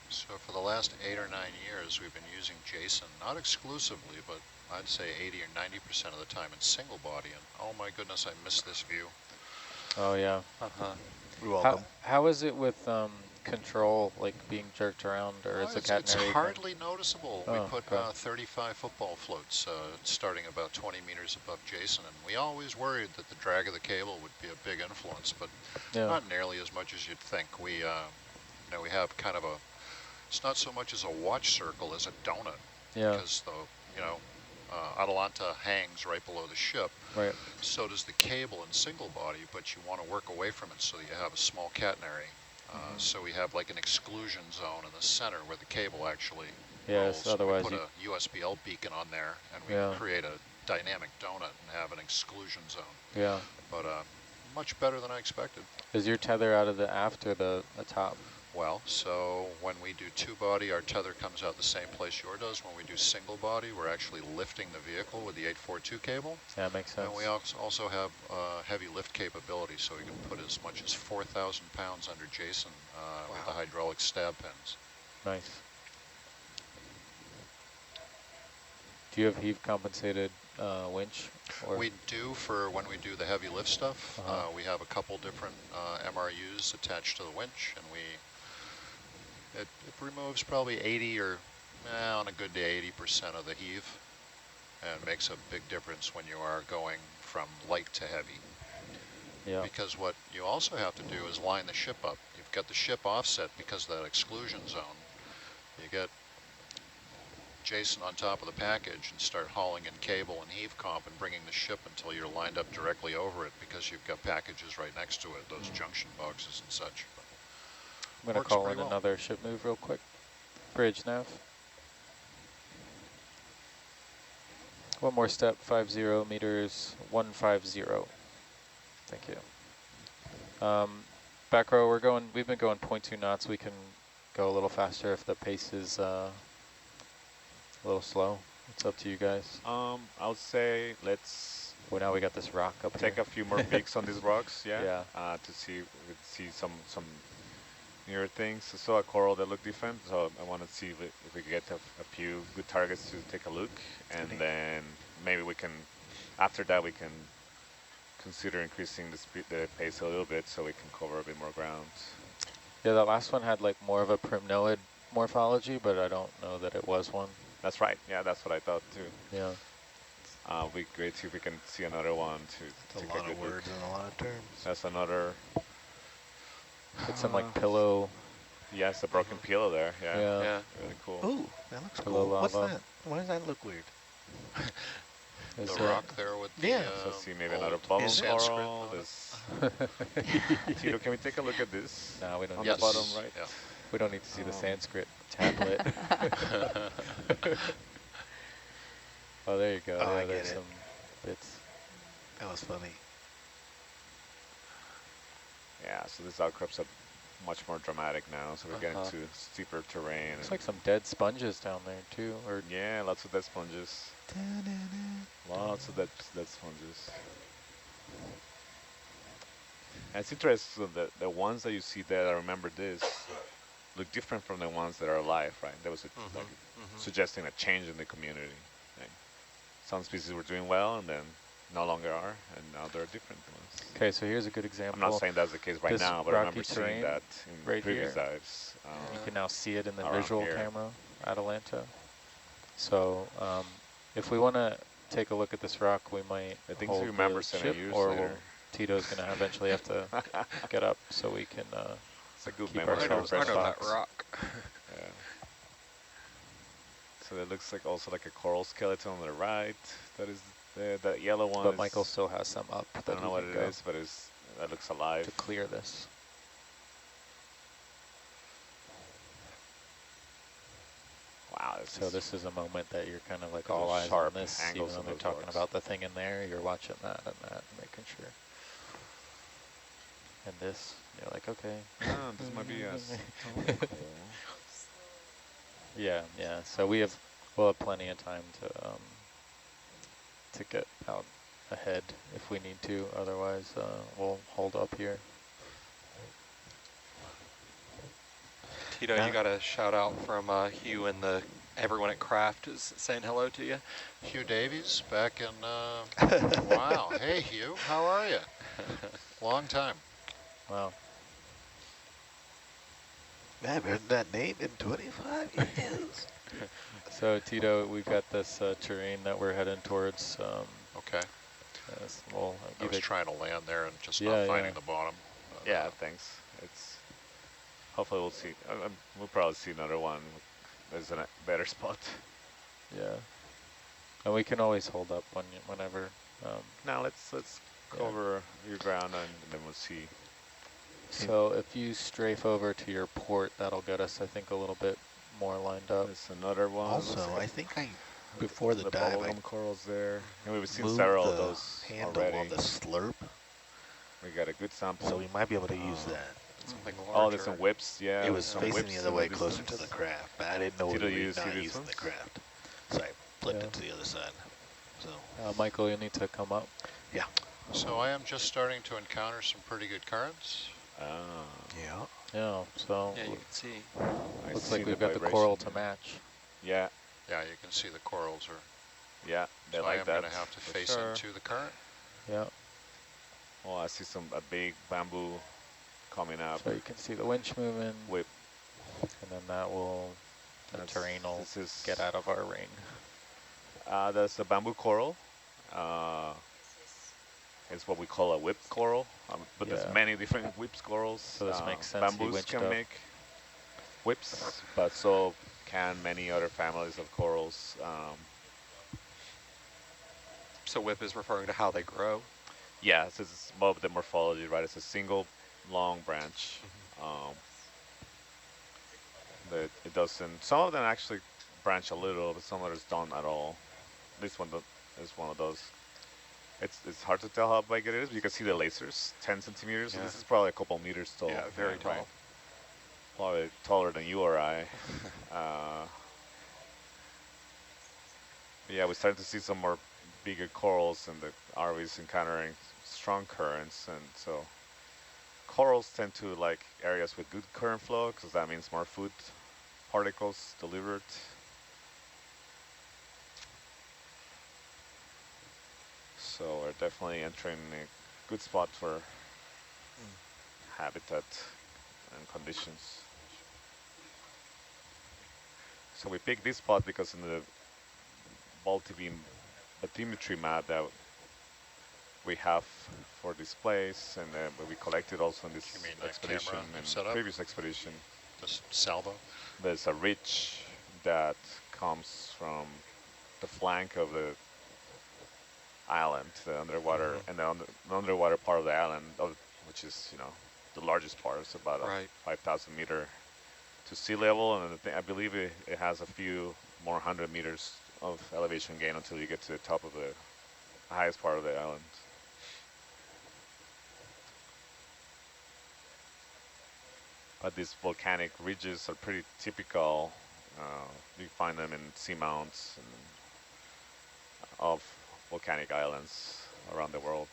So for the last 8 or 9 years, we've been using Jason, not exclusively, but I'd say 80 or 90% of the time in single body. And oh my goodness, I miss this view. Oh, yeah. Uh-huh. You're welcome. How is it with control, like being jerked around, or is the It's catenary? hardly noticeable. We Oh, put okay. 35 football floats starting about 20 meters above Jason, and we always worried that the drag of the cable would be a big influence, but Yeah. not nearly as much as you'd think. We, we have kind of a, it's not so much as a watch circle as a donut, Yeah. because the, Atalanta hangs right below the ship. Right. So does the cable in single body, but you want to work away from it so that you have a small catenary. So we have like an exclusion zone in the center where the cable actually Yes, rolls. otherwise we put you- a USBL beacon on there, and we Yeah. create a dynamic donut and have an exclusion zone. Yeah. But much better than I expected. Is your tether out of the aft or the top? Well, so when we do two body, our tether comes out the same place yours does. When we do single body, we're actually lifting the vehicle with the 842 cable. Yeah, makes sense. And we also have heavy lift capability, so we can put as much as 4,000 pounds under Jason with the hydraulic stab pins. Nice. Do you have heave compensated winch? Or We do for when we do the heavy lift stuff. We have a couple different MRUs attached to the winch, and it removes probably 80 or on a good day 80% of the heave, and makes a big difference when you are going from light to heavy. yeah. Because what you also have to do is line the ship up. You've got the ship offset because of that exclusion zone. You get Jason on top of the package and start hauling in cable and heave comp and bringing the ship until you're lined up directly over it, because you've got packages right next to it, those junction boxes and such. I'm going to Works call in pretty well. another ship move real quick. Bridge nav. One more step, 50 meters, 150. Thank you. Back row, we've been going 0.2 knots. We can go a little faster if the pace is a little slow. It's up to you guys. I would say let's Well, now we got this rock up take here. a few more peeks on these rocks, Yeah. to see some newer things. I saw a coral that looked different, so I want to see if we can get a few good targets to take a look, and then maybe we can, after that, we can consider increasing the pace a little bit so we can cover a bit more ground. Yeah, that last one had like more of a primnoid morphology, but I don't know that it was one. That's right. Yeah, that's what I thought too. Yeah. It'd be great if we can see another one to It's take a lot good of look. words and a lot of terms. That's another. It's some like pillow. Yeah, it's a broken pillow there. Yeah. Yeah. Yeah. Really cool. Ooh, that looks Hello, cool. What's lava. that? Why does that look weird? Is The rock there with the Yeah. So see maybe old another bottom Sanskrit coral. on it. This. Tito, can we take a look at this? No, we don't. On Need the bottom right. Yeah. We don't need to see the Sanskrit tablet. Oh, there you go. Oh, I yeah, get there's it. some bits. That was funny. Yeah, so these outcrops are much more dramatic now. So we're getting Uh-huh. to steeper terrain. Looks and like some dead sponges down there too, or yeah, lots of dead sponges. Lots of dead sponges. And it's interesting that the ones that you see there, I remember this, look different from the ones that are alive, right? There was like suggesting a change in the community. Like some species were doing well and then no longer are, and now there are different ones. Okay, so here's a good example. I'm not saying that's the case right This now, but I rocky remember seeing terrain that in right previous here. dives. You can now see it in the around visual here. camera, Atalanta. So if we want to take a look at this rock, we might I think hold you remember the 7 ship, years or later. Tito's going to eventually have to get up so we can It's a good keep memory. ourselves I on know that box. rock. Yeah. So it looks like also like a coral skeleton on the right. That is that yellow one. But Michael still has some up I that don't know he what can it go is, but that looks alive. to clear this. Wow. So this is a moment that you're kind of like Those all eyes on sharp this, even angles though on they're those talking rocks. about the thing in there, you're watching that and that, making sure. And this, you're like, okay. This might be us. Yeah, yeah. So we'll have plenty of time to get out ahead if we need to. Otherwise, we'll hold up here. Tito, you got a shout out from Hugh and everyone at Craft is saying hello to you. Hugh Davies back in, wow. Hey, Hugh, how are you? Long time. Wow. I haven't heard that name in 25 years. So Tito, we've got this terrain that we're heading towards. Okay. We'll I was trying to land there and just Yeah, not finding yeah. the bottom. Yeah, thanks. It's hopefully we'll see. We'll probably see another one. There's a better spot. Yeah. And we can always hold up whenever. Now let's cover your ground and then we'll see. So if you strafe over to your port, that'll get us, I think, a little bit more lined up. There's another one. Also, I think before the dive, I bubblegum corals there. And we've seen moved several the of those handle already. on the slurp, We got a good sample. so we might be able to use that. Something Oh, larger. there's some whips, yeah. It was some facing whips the other in way, closer to distance. the craft, but I didn't know we Tito, were you not see these using ones? the craft, so I flipped Yeah. it to the other side. So Michael, you need to come up. yeah, So I am just starting to encounter some pretty good currents. yeah. Yeah, so Yeah, you can see. I looks see like we've got the coral to vibration. match. Yeah, Yeah, you can see the corals are, yeah, they so I like am that. going to have to for face sure. into the current. Yeah, Oh, I see a big bamboo coming up. so you can see the winch moving, Whip. and then the terrain will This is get out of our ring. That's a bamboo coral. It's what we call a whipped coral, but there's Yeah. many different whipped corals. So this makes sense, he Bamboos winched can up. make whips, but so can many other families of corals. So whip is referring to how they grow. Yeah, so it's above the morphology, right? It's a single long branch. That it doesn't. Some of them actually branch a little, but some others don't at all. This one is one of those. It's hard to tell how big it is. But you can see the lasers, 10 centimeters. So Yeah. this is probably a couple meters tall. Yeah, very tall. Right. Probably taller than you or I. Yeah, we're starting to see some more bigger corals, and the ROV's encountering strong currents, and so corals tend to like areas with good current flow, because that means more food particles delivered. So we're definitely entering a good spot for habitat and conditions. So we picked this spot because in the multi-beam bathymetry map that we have for this place, and we collected also in this You mean the expedition camera and setup? previous expedition. This salvo. There's a ridge that comes from the flank of the island, the underwater, and the underwater part of the island, which is, you know, the largest part. It's about Right. 5,000 meter to sea level, and I believe it has a few more 100 meters of elevation gain until you get to the top of the highest part of the island. But these volcanic ridges are pretty typical. You find them in seamounts and of volcanic islands around the world.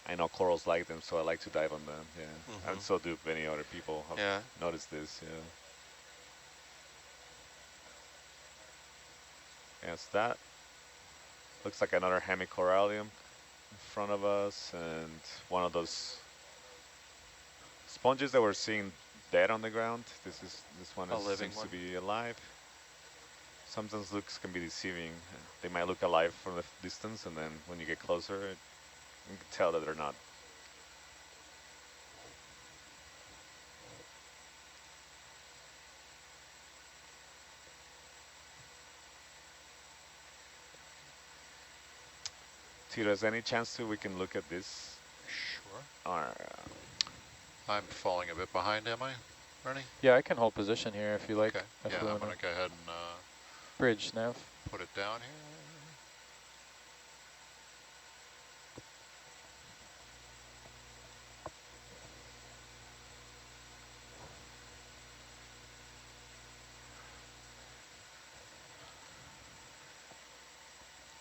I know corals like them, so I like to dive on them. Yeah, and Mm-hmm. so do many other people. Have Yeah. noticed this. Yeah. Yes, that looks like another hemicorallium in front of us, and one of those sponges that we're seeing dead on the ground. This one A living seems to one. be alive. Sometimes looks can be deceiving. They might look alive from the distance, and then when you get closer, you can tell that they're not. Tito, is there any chance we can look at this? Sure. Or, I'm falling a bit behind, am I, Ernie? Yeah, I can hold position here if you like. Okay. If Yeah, we I'm wanna going to go ahead and bridge nav. put it down here.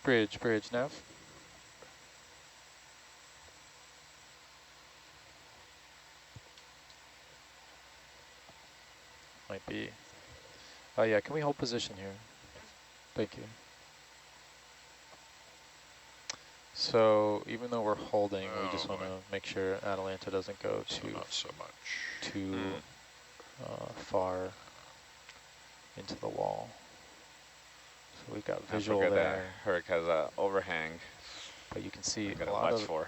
Bridge nav. Might be. Oh yeah, can we hold position here? Thank you. So even though we're holding, we just want to make sure Atalanta doesn't go So too not so much. far into the wall. So we've got I visual forget that there, Herc has a overhang. but you can see Got a a lot watch of for.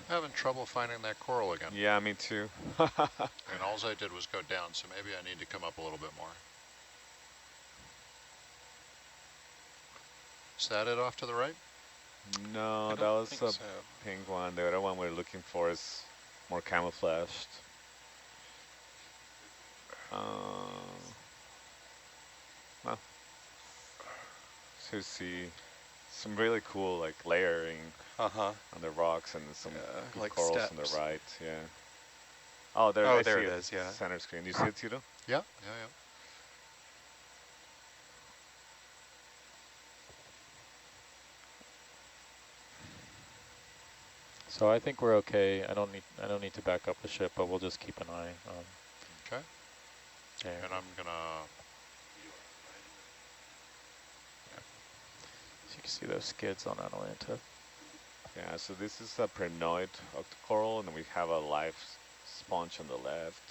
Having trouble finding that coral again. Yeah, me too. And all I did was go down, so maybe I need to come up a little bit more. Is that it off to the right? No, that was a pink one. The other one we're looking for is more camouflaged. Well, so see some really cool like layering Uh-huh. on the rocks and some good like corals steps. on the right. Yeah. Oh, there. Oh, I there see it is, yeah. Center screen. Do you see it, Tito? Yeah, yeah. So I think we're okay. I don't need to back up the ship, but we'll just keep an eye on. Okay. There. And I'm gonna. So you can see those skids on Atalanta. Yeah. So this is a premnoid octocoral, and we have a live sponge on the left.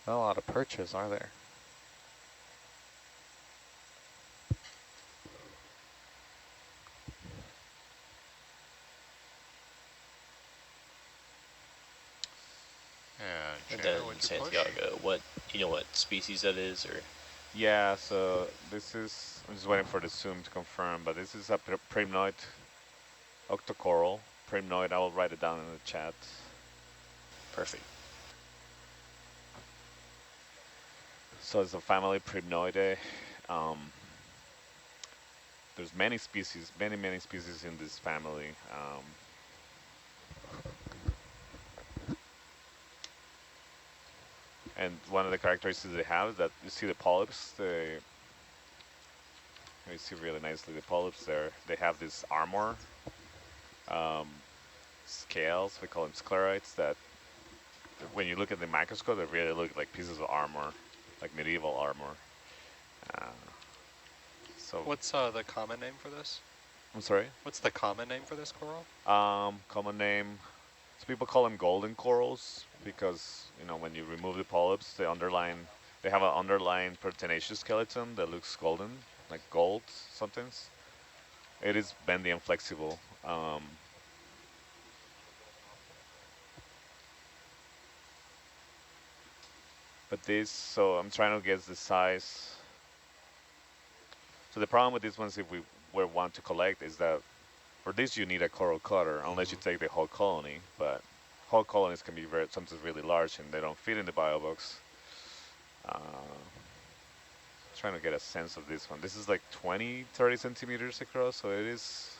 Not a lot of perches, are there? And And Chandler, then would you push? Santiago, what you know what species that is, or Yeah. So this is. I'm just waiting for the zoom to confirm, but this is a premnoid octocoral. Premnoid. I will write it down in the chat. perfect? So it's a family Premnoidae. There's many species, many species in this family. And one of the characteristics they have is that you see the polyps. You see really nicely the polyps there. They have this armor, scales. We call them sclerites. That when you look at the microscope, they really look like pieces of armor, like medieval armor. So What's the common name for this? I'm sorry. What's the common name for this coral? Common name. So people call them golden corals because when you remove the polyps, they have an underlying pertinacious skeleton that looks golden, like gold sometimes. It is bendy and flexible. But so I'm trying to guess the size. So the problem with these ones, if we want to collect, is that for this you need a coral cutter, unless you take the whole colony. But whole colonies can be sometimes really large and they don't fit in the bio box. Trying to get a sense of this one. This is like 20, 30 centimeters across, so it's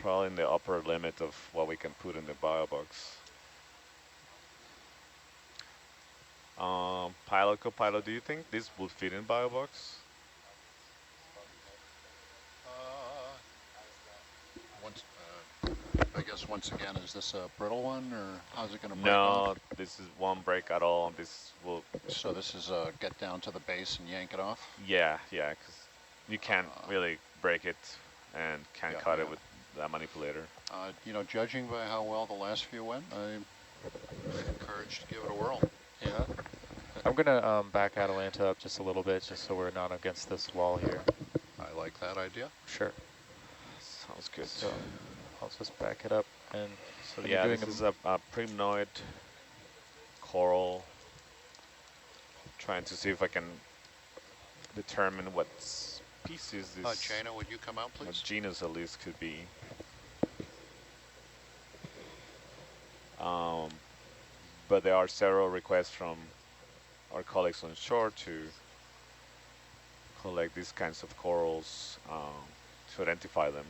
probably in the upper limit of what we can put in the bio box. Pilot, co-pilot, do you think this would fit in bio box? I guess once again, is this a brittle one, or how's it going to break No, off? this is won't break at all. This will. So this is get down to the base and yank it off? Yeah, yeah, because you can't really break it and can't cut it with that manipulator. You know, judging by how well the last few went, I'm encouraged to give it a whirl. Yeah. I'm going to back Atalanta up just a little bit, just so we're not against this wall here. I like that idea. Sure. Sounds good. So I'll just back it up. And so yeah, you're doing this is a primnoid coral. Trying to see if I can determine what species this Jana, would you come out, please? what genus at least could be. But there are several requests from our colleagues on shore to collect these kinds of corals to identify them.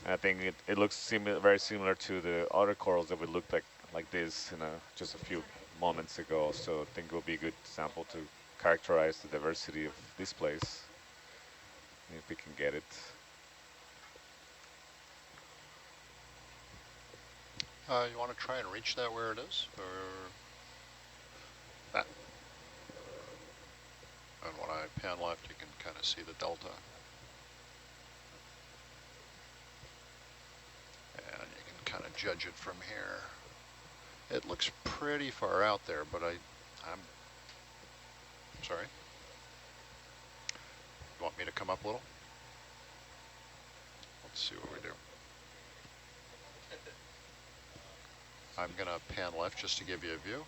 And I think it looks very similar to the other corals that we looked like this just a few moments ago. So I think it will be a good sample to characterize the diversity of this place, if we can get it. You want to try and reach that where it is, or that? And when I pan left, you can kind of see the delta. And you can kind of judge it from here. It looks pretty far out there, but I'm sorry. You want me to come up a little? Let's see what we do. I'm going to pan left just to give you a view.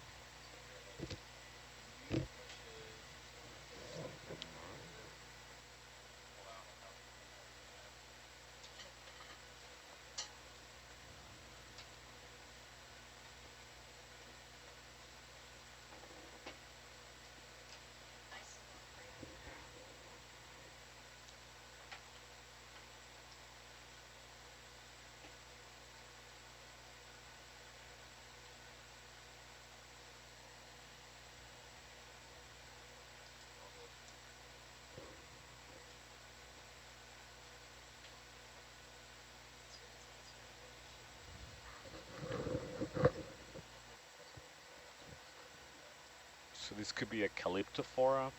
So this could be a calyptophora,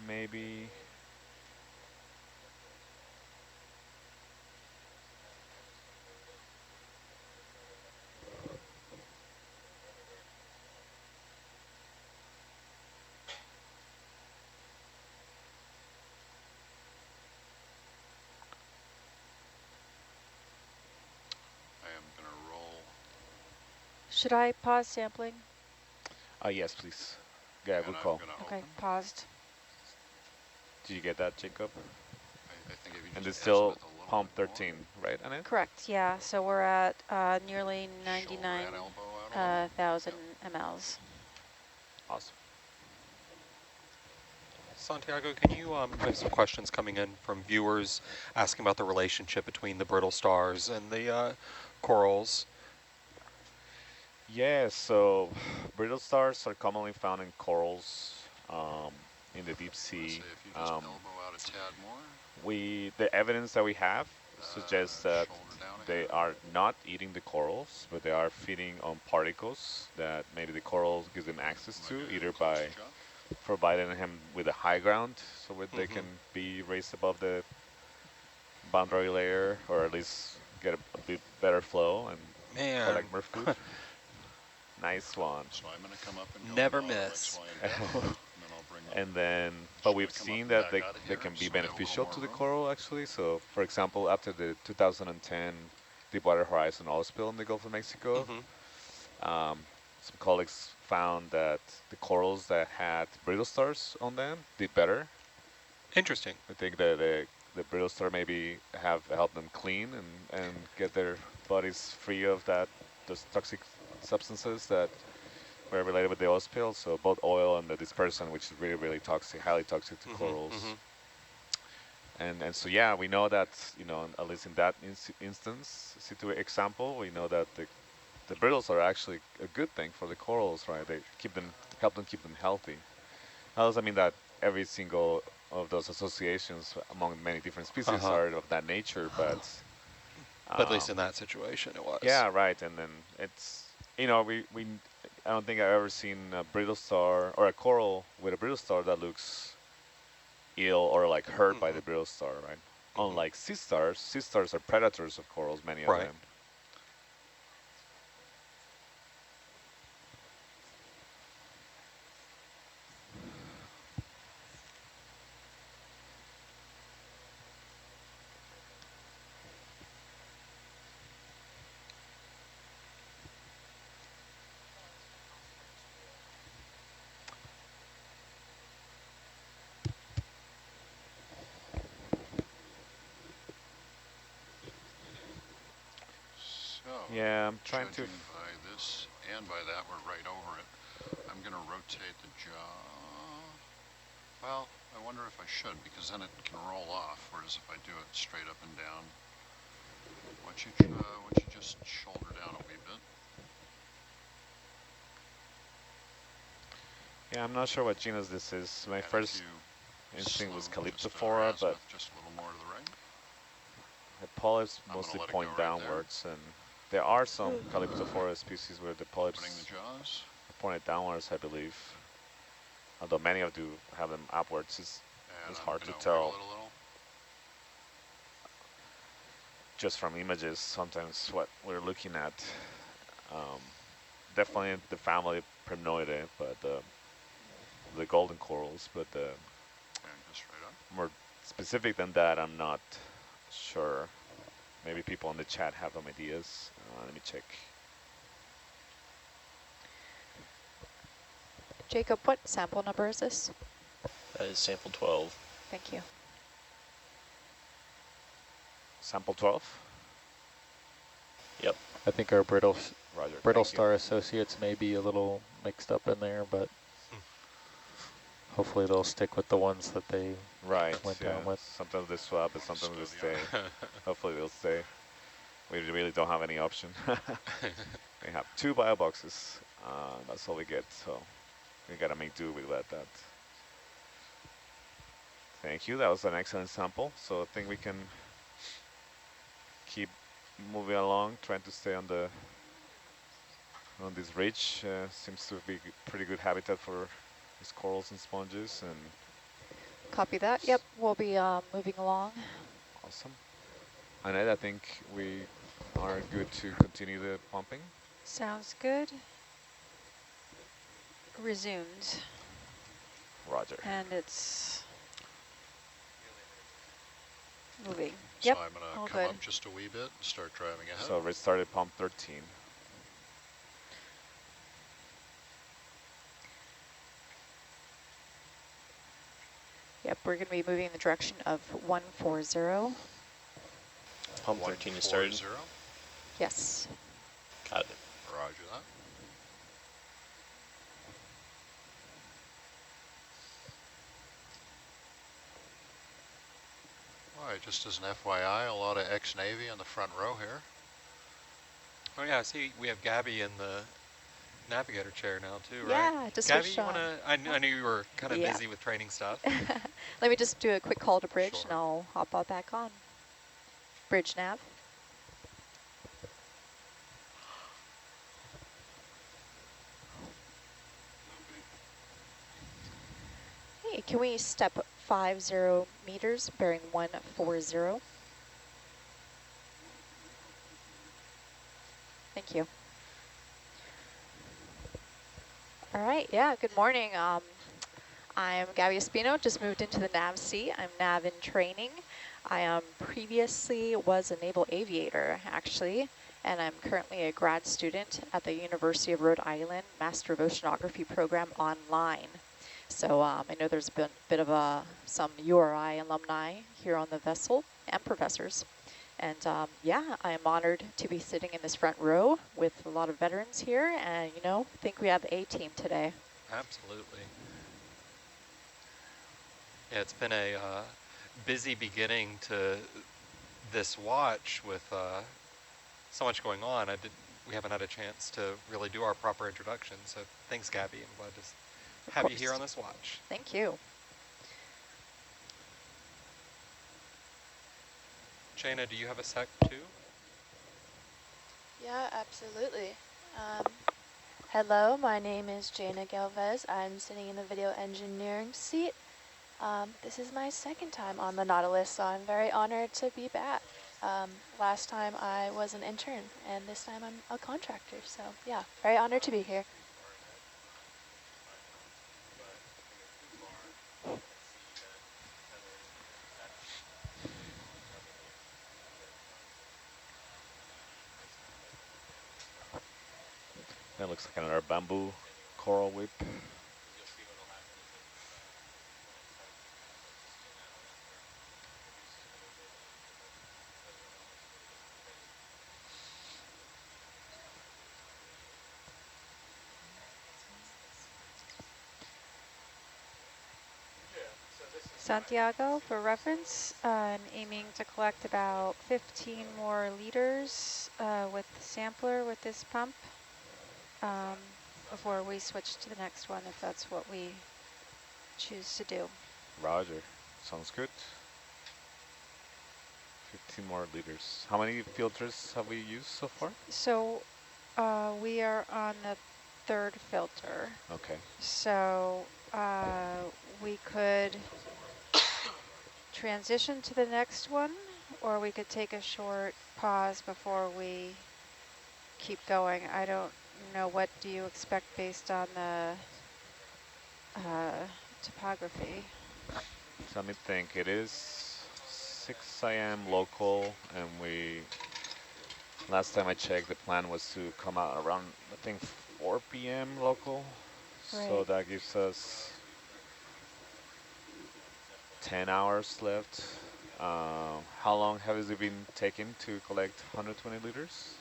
maybe. I am going to roll. Should I pause sampling? Yes, please. Yeah, And good I'm call. gonna Okay, open. paused. Did you get that, Jacob? I think if you And just it's still azimuth a little pump bit more. 13, right, Annette? Correct, yeah. So we're at nearly Shoulder and elbow out a little. 99,000 mLs. Awesome. Santiago, can you, we have some questions coming in from viewers asking about the relationship between the brittle stars and the corals. Yeah, so brittle stars are commonly found in corals in the deep Let's sea. see if you just elbow out a tad more. The evidence that we have suggests that Shoulder down a they hair. are not eating the corals, but they are feeding on particles that maybe the coral gives them access to, Maybe a either close by jump. providing him with a high ground so where they can be raised above the boundary layer, or at least get a bit better flow and Man, collect more food. Nice one. So I'm going to come up and go Never in auto miss. X, Y, and Z, and then I'll bring up. And then, Just but gonna we've come up seen and that back they out of they here, can be so we have a little beneficial more to the room. coral actually. So for example, after the 2010 Deepwater Horizon oil spill in the Gulf of Mexico, some colleagues found that the corals that had brittle stars on them did better. Interesting. I think that the brittle star maybe have helped them clean and get their bodies free of those toxic substances that were related with the oil spill. So both oil and the dispersant, which is really, really toxic, highly toxic to corals. And so yeah, we know that, you know, at least in that example, we know that the brittles are actually a good thing for the corals, right? They help them keep them healthy. That doesn't mean that every single of those associations among many different species are of that nature, but at least in that situation it was. yeah, right. And then it's, you know, I don't think I've ever seen a brittle star or a coral with a brittle star that looks ill or like hurt by the brittle star, right? Unlike sea stars are predators of corals, many of them. So, Yeah, I'm trying to. By this and by that, we're right over it. I'm going to rotate the jaw. Well, I wonder if I should, because then it can roll off, whereas if I do it straight up and down, why don't you just shoulder down a wee bit. Yeah, I'm not sure what genus this is. My first instinct was Calypsophora, but just a little more to the right. the polyps mostly point downwards, and there are some Calypsophora species where the polyps pointed downwards, I believe. Although many of do have them upwards, it's hard to tell. Just from images, sometimes what we're looking at. Definitely the family Primnoidae, but the golden corals, but more specific than that, I'm not sure. Maybe people in the chat have some ideas. Let me check. Jacob, what sample number is this? That is sample 12. Thank you. Sample 12? Yep. I think our brittle Roger, star associates may be a little mixed up in there, but hopefully they'll stick with the ones that they went down with. Sometimes they swap, but sometimes they stay. Hopefully they'll stay. We really don't have any option. We have 2 bio boxes. That's all we get, so we gotta make do with that. Thank you. That was an excellent sample. So I think we can keep moving along, trying to stay on this ridge. Seems to be pretty good habitat for these corals and sponges. And copy that. Yep, we'll be moving along. Awesome. Annette, I think we are good to continue the pumping. Sounds good. Resumed. Roger. And it's moving. So Yep, I'm going all to come good. up just a wee bit and start driving ahead. So we started pump 13. Yep, we're going to be moving in the direction of 140. Pump 13 is started? Yes. Got it. Roger that. All right, just as an FYI, a lot of ex-Navy in the front row here. Oh yeah, I see we have Gabby in the navigator chair now too, right? Yeah, just Gabby, you wanna? I knew you were kind of Yeah. busy with training stuff. Let me just do a quick call to bridge and I'll hop out back on. Bridge nav. Hey, can we step 50 meters, bearing 140? Thank you. All right, yeah, good morning. I'm Gabby Espino, just moved into the nav seat. I'm nav in training. I previously was a naval aviator, actually, and I'm currently a grad student at the University of Rhode Island Master of Oceanography program online. So I know there's been a bit of some URI alumni here on the vessel and professors. And yeah, I am honored to be sitting in this front row with a lot of veterans here, and think we have the A-team today. Absolutely. Yeah, it's been a busy beginning to this watch with so much going on. We haven't had a chance to really do our proper introduction, so thanks, Gabby. I'm glad to have you here on this watch. Thank you. Jaina, do you have a sec too? Yeah, absolutely. Hello, my name is Jaina Galvez. I'm sitting in the video engineering seat. This is my second time on the Nautilus, so I'm very honored to be back. Last time I was an intern, and this time I'm a contractor. So yeah, very honored to be here. That looks like another bamboo coral whip. Santiago, for reference, I'm aiming to collect about 15 more liters with the sampler with this pump before we switch to the next one, if that's what we choose to do. Roger. Sounds good. 15 more liters. How many filters have we used so far? So we are on the third filter. Okay. So we could transition to the next one, or we could take a short pause before we keep going. I don't know, what do you expect based on the topography? So let me think. It is 6 a.m. local, and last time I checked, the plan was to come out around, I think, 4 p.m. local. Right. So that gives us 10 hours left. How long has it been taken to collect 120 liters?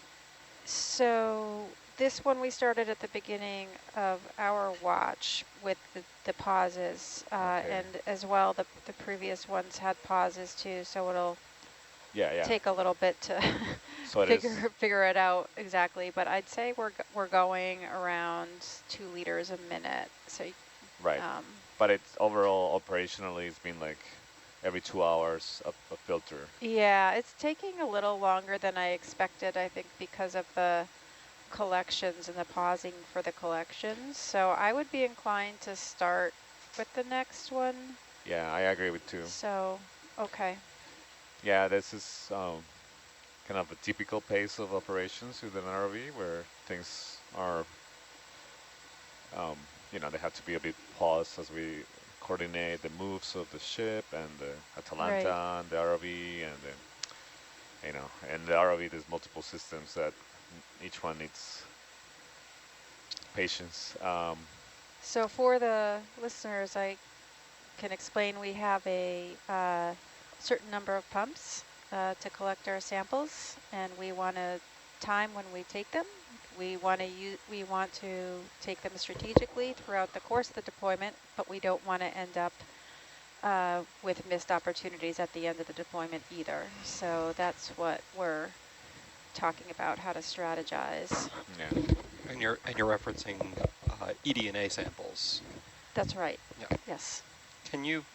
So this one we started at the beginning of our watch with the pauses, Okay. and as well the previous ones had pauses too, so it'll Yeah. take a little bit to So figure it out exactly, but I'd say we're going around 2 liters a minute. So right. But it's overall operationally, it's been like every 2 hours a filter. yeah, it's taking a little longer than I expected, I think, because of the collections and the pausing for the collections. So I would be inclined to start with the next one. Yeah, I agree with you. So, okay. Yeah, this is kind of a typical pace of operations with an ROV, where things are, they have to be a bit paused as we coordinate the moves of the ship and the Atalanta Right. and the ROV, and and the ROV, there's multiple systems that each one needs patience. So for the listeners, I can explain we have a certain number of pumps to collect our samples, and we want to time when we take them. We want to take them strategically throughout the course of the deployment, but we don't want to end up with missed opportunities at the end of the deployment either. So that's what we're talking about, how to strategize. Yeah. And you're referencing eDNA samples. That's right. Yeah. Yes. Can you,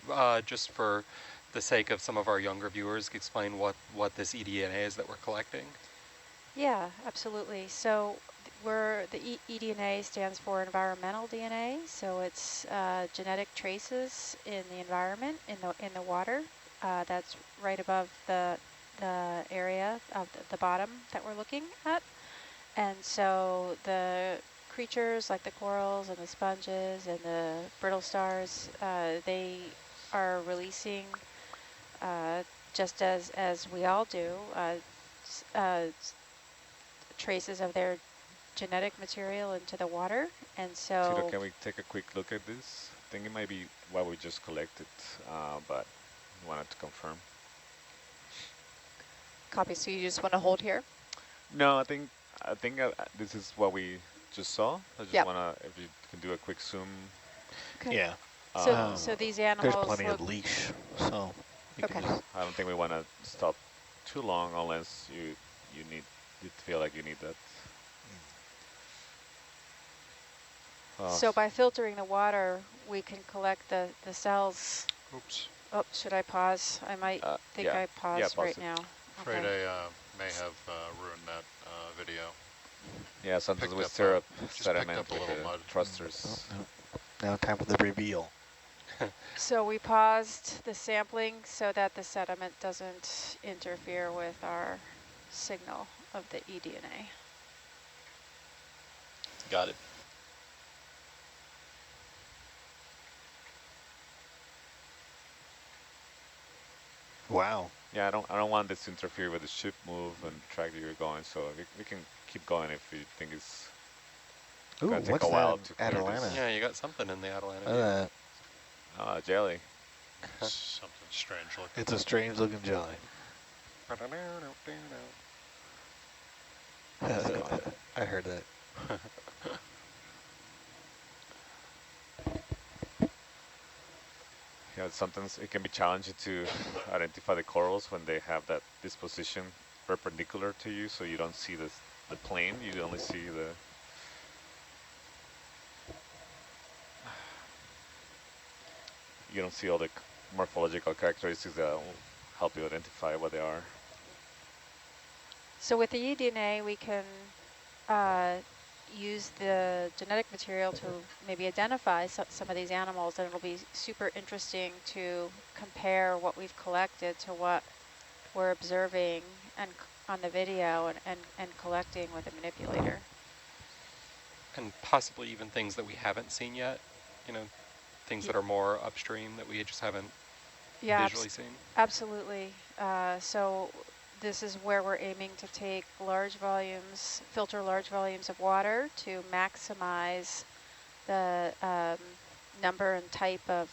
just for the sake of some of our younger viewers, explain what this eDNA is that we're collecting? Yeah, absolutely. So the eDNA stands for environmental DNA. So it's genetic traces in the environment, in the water. That's right above the area of the bottom that we're looking at. And so the creatures like the corals and the sponges and the brittle stars, they are releasing, just as we all do, traces of their genetic material into the water. And Tito, so can we take a quick look at this? I think it might be what we just collected, but wanted to confirm. Copy, so you just want to hold here? No, I think this is what we just saw. I just Yep. wanna, if you can do a quick zoom. okay. Yeah. So these animals There's plenty look of leash, so you Okay. can just, I don't think we want to stop too long unless you feel like you need that. So by filtering the water, we can collect the cells. Oops. Oh, should I pause? I might think yeah. I paused pause right it. now. Afraid Okay. I may have ruined that video. Yeah, sometimes Picked we up, stir up just picked sediment up a with little the mud. thrusters. oh, no. Now time for the reveal. So we paused the sampling so that the sediment doesn't interfere with our signal of the eDNA. Got it. Wow. Yeah, I don't want this to interfere with the ship move and the track that you're going, so we can keep going if you think it's Ooh, gonna take what's a while that? to clear Atalanta. this. Yeah, you got something in the Atalanta. Jelly. Something strange looking. It's a strange looking jelly. I heard that. Yeah, sometimes it can be challenging to identify the corals when they have that disposition perpendicular to you, so you don't see the plane, you only see the... You don't see all the morphological characteristics that will help you identify what they are. So with the eDNA, we can use the genetic material to maybe identify some of these animals, and it'll be super interesting to compare what we've collected to what we're observing and on the video and collecting with a manipulator. And possibly even things that we haven't seen yet, you know, things that are more upstream that we just haven't visually seen. Absolutely. So this is where we're aiming to take large volumes, filter large volumes of water to maximize the number and type of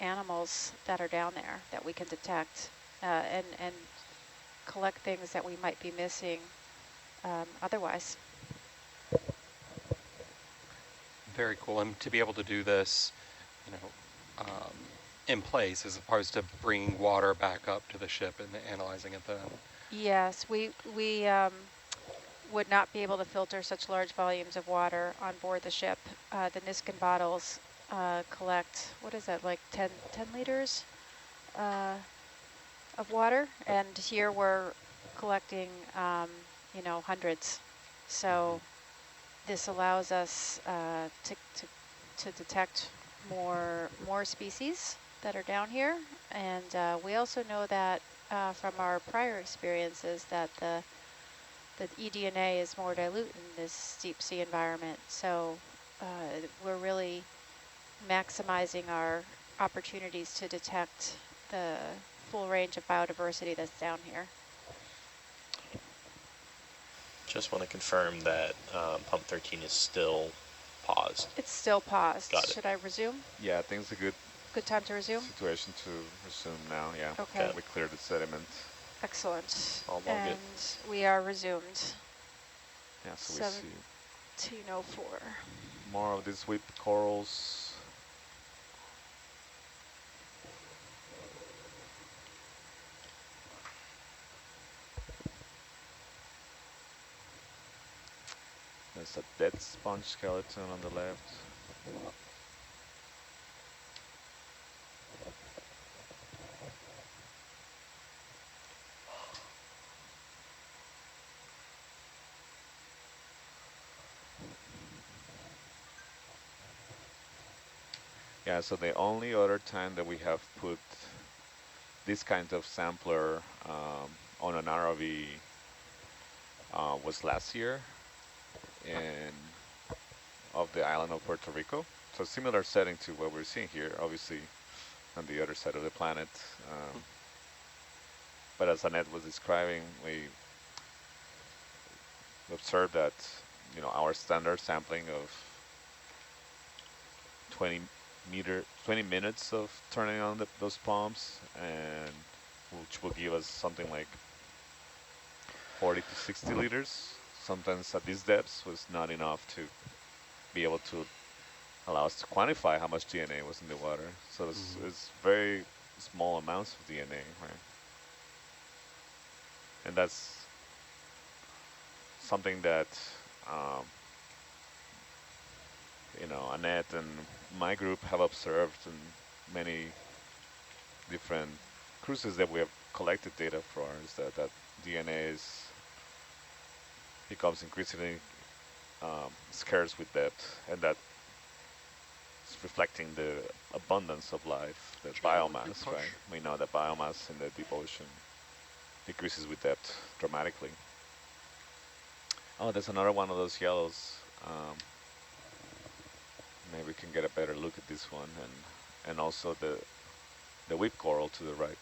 animals that are down there that we can detect and collect things that we might be missing otherwise. Very cool. And to be able to do this, you know, in place as opposed to bringing water back up to the ship and analyzing it then. Yes, we would not be able to filter such large volumes of water on board the ship. The Niskin bottles collect, what is that, like 10 liters of water? And here we're collecting, you know, hundreds. So this allows us to detect more species that are down here. And we also know that from our prior experiences that the eDNA is more dilute in this deep sea environment. So we're really maximizing our opportunities to detect the full range of biodiversity that's down here. Just want to confirm that pump 13 is still paused. It's still paused. Got it. Should I resume? Yeah, I think it's a good time to resume? situation to resume now, yeah. Okay. We cleared the sediment. Excellent. All and good. We are resumed. Yeah, so we see 1704. more of these whipped corals. There's a dead sponge skeleton on the left. Yeah, so the only other time that we have put this kind of sampler on an ROV was last year off the island of Puerto Rico. So similar setting to what we're seeing here, obviously on the other side of the planet. But as Annette was describing, we observed that our standard sampling of 20 minutes of turning on those pumps, and which will give us something like 40 to 60 liters. Sometimes at these depths was not enough to be able to allow us to quantify how much DNA was in the water. So it's very small amounts of DNA, right? And that's something that Annette and my group have observed in many different cruises that we have collected data for, is that DNA becomes increasingly scarce with depth, and that is reflecting the abundance of life, the biomass, right? We know that biomass in the deep ocean decreases with depth dramatically. Oh, there's another one of those yellows. Maybe we can get a better look at this one, and also the whip coral to the right.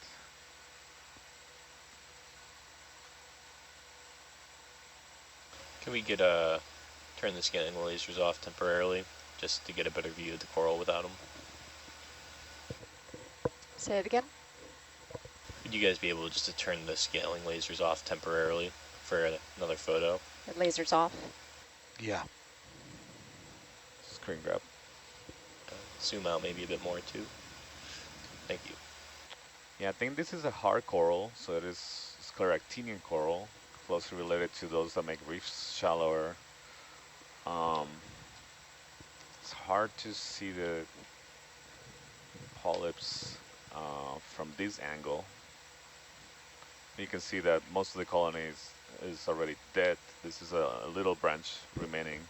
Can we turn the scanning lasers off temporarily, just to get a better view of the coral without them? Say it again. Would you guys be able just to turn the scaling lasers off temporarily for another photo? The laser's off. Yeah. Screen grab. Zoom out maybe a bit more too. Thank you. Yeah, I think this is a hard coral, so it is scleractinian coral, closely related to those that make reefs shallower. It's hard to see the polyps from this angle. You can see that most of the colony is already dead. This is a little branch remaining.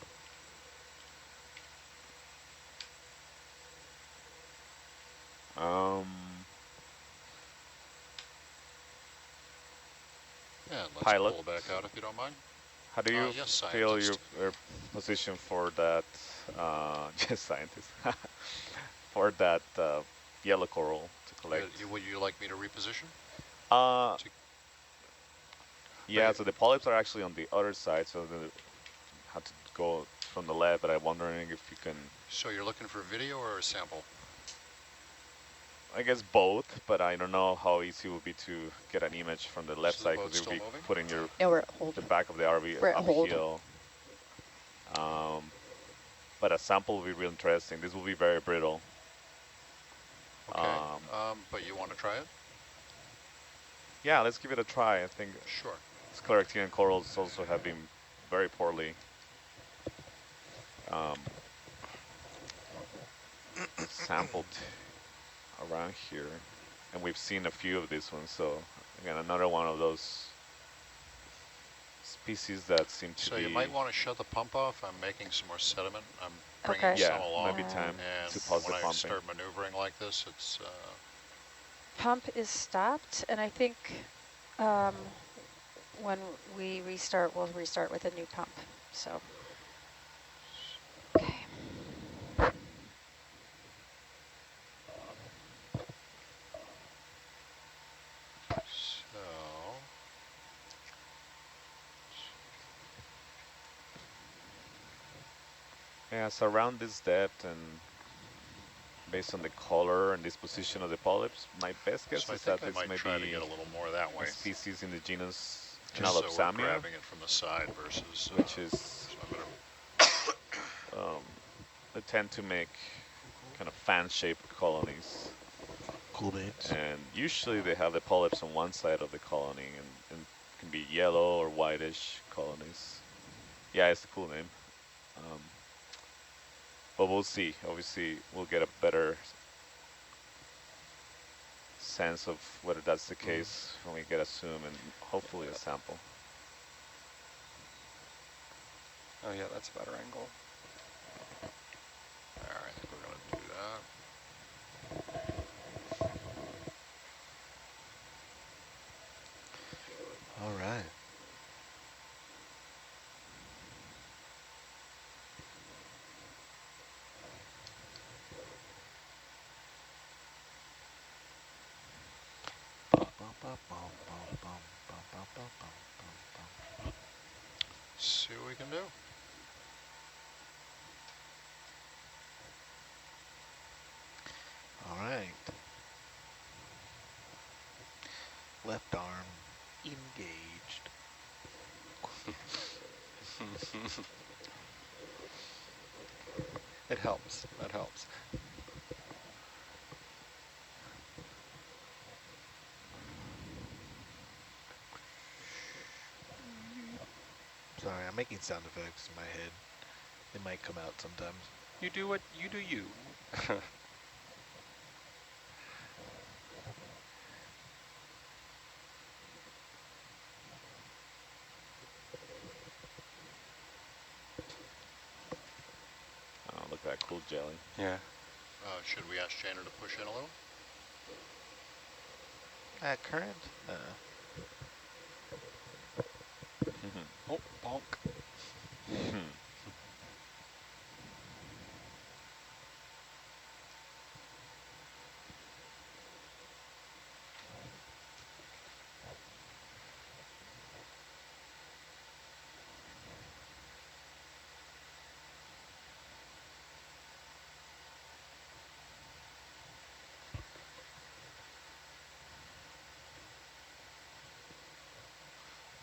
Yeah, let's Pilot, pull back out if you don't mind. how do you Yes, feel scientist. your position for that, yes, scientist, for that yellow coral to collect? Would you like me to reposition? Yeah, so the polyps are actually on the other side, so they have to go from the left, but I'm wondering if you can... So you're looking for video or a sample? I guess both, but I don't know how easy it would be to get an image from the left So the side, because boat's it would be still moving? putting No, we're at hold. the back of the RV We're at hold. uphill. But a sample will be real interesting. This will be very brittle. Okay, but you want to try it? Yeah, let's give it a try. I think Sure. scleractinian corals also have been very poorly sampled around here, and we've seen a few of these ones. So again, another one of those species that seem to So be... you might want to shut the pump off. I'm making some more sediment. I'm bringing Okay. Yeah, some along. might be time And to pause the when I pumping. start maneuvering like this, it's... Pump is stopped, and I think when we restart, we'll restart with a new pump. So, okay. So... Yeah, so around this depth and based on the color and disposition of the polyps, my best guess So I is that think I this might may try to be get a little more that way. a species in the genus Just so we're enallopsammia, grabbing it from the side versus... which is, so I'm gonna, they tend to make kind of fan-shaped colonies. Cool beans. And usually they have the polyps on one side of the colony, and can be yellow or whitish colonies. Yeah, it's a cool name. But we'll see. Obviously, we'll get a better sense of whether that's the case when we get a zoom and hopefully a sample. Oh yeah, that's a better angle. all right, I think we're going to do that. All right. See what we can do. Left arm engaged. It helps. That helps. Sorry, I'm making sound effects in my head. They might come out sometimes. You do what you do. You. Oh, look at that cool jelly. Yeah. Should we ask Jana to push in a little? Current? Oh, bonk.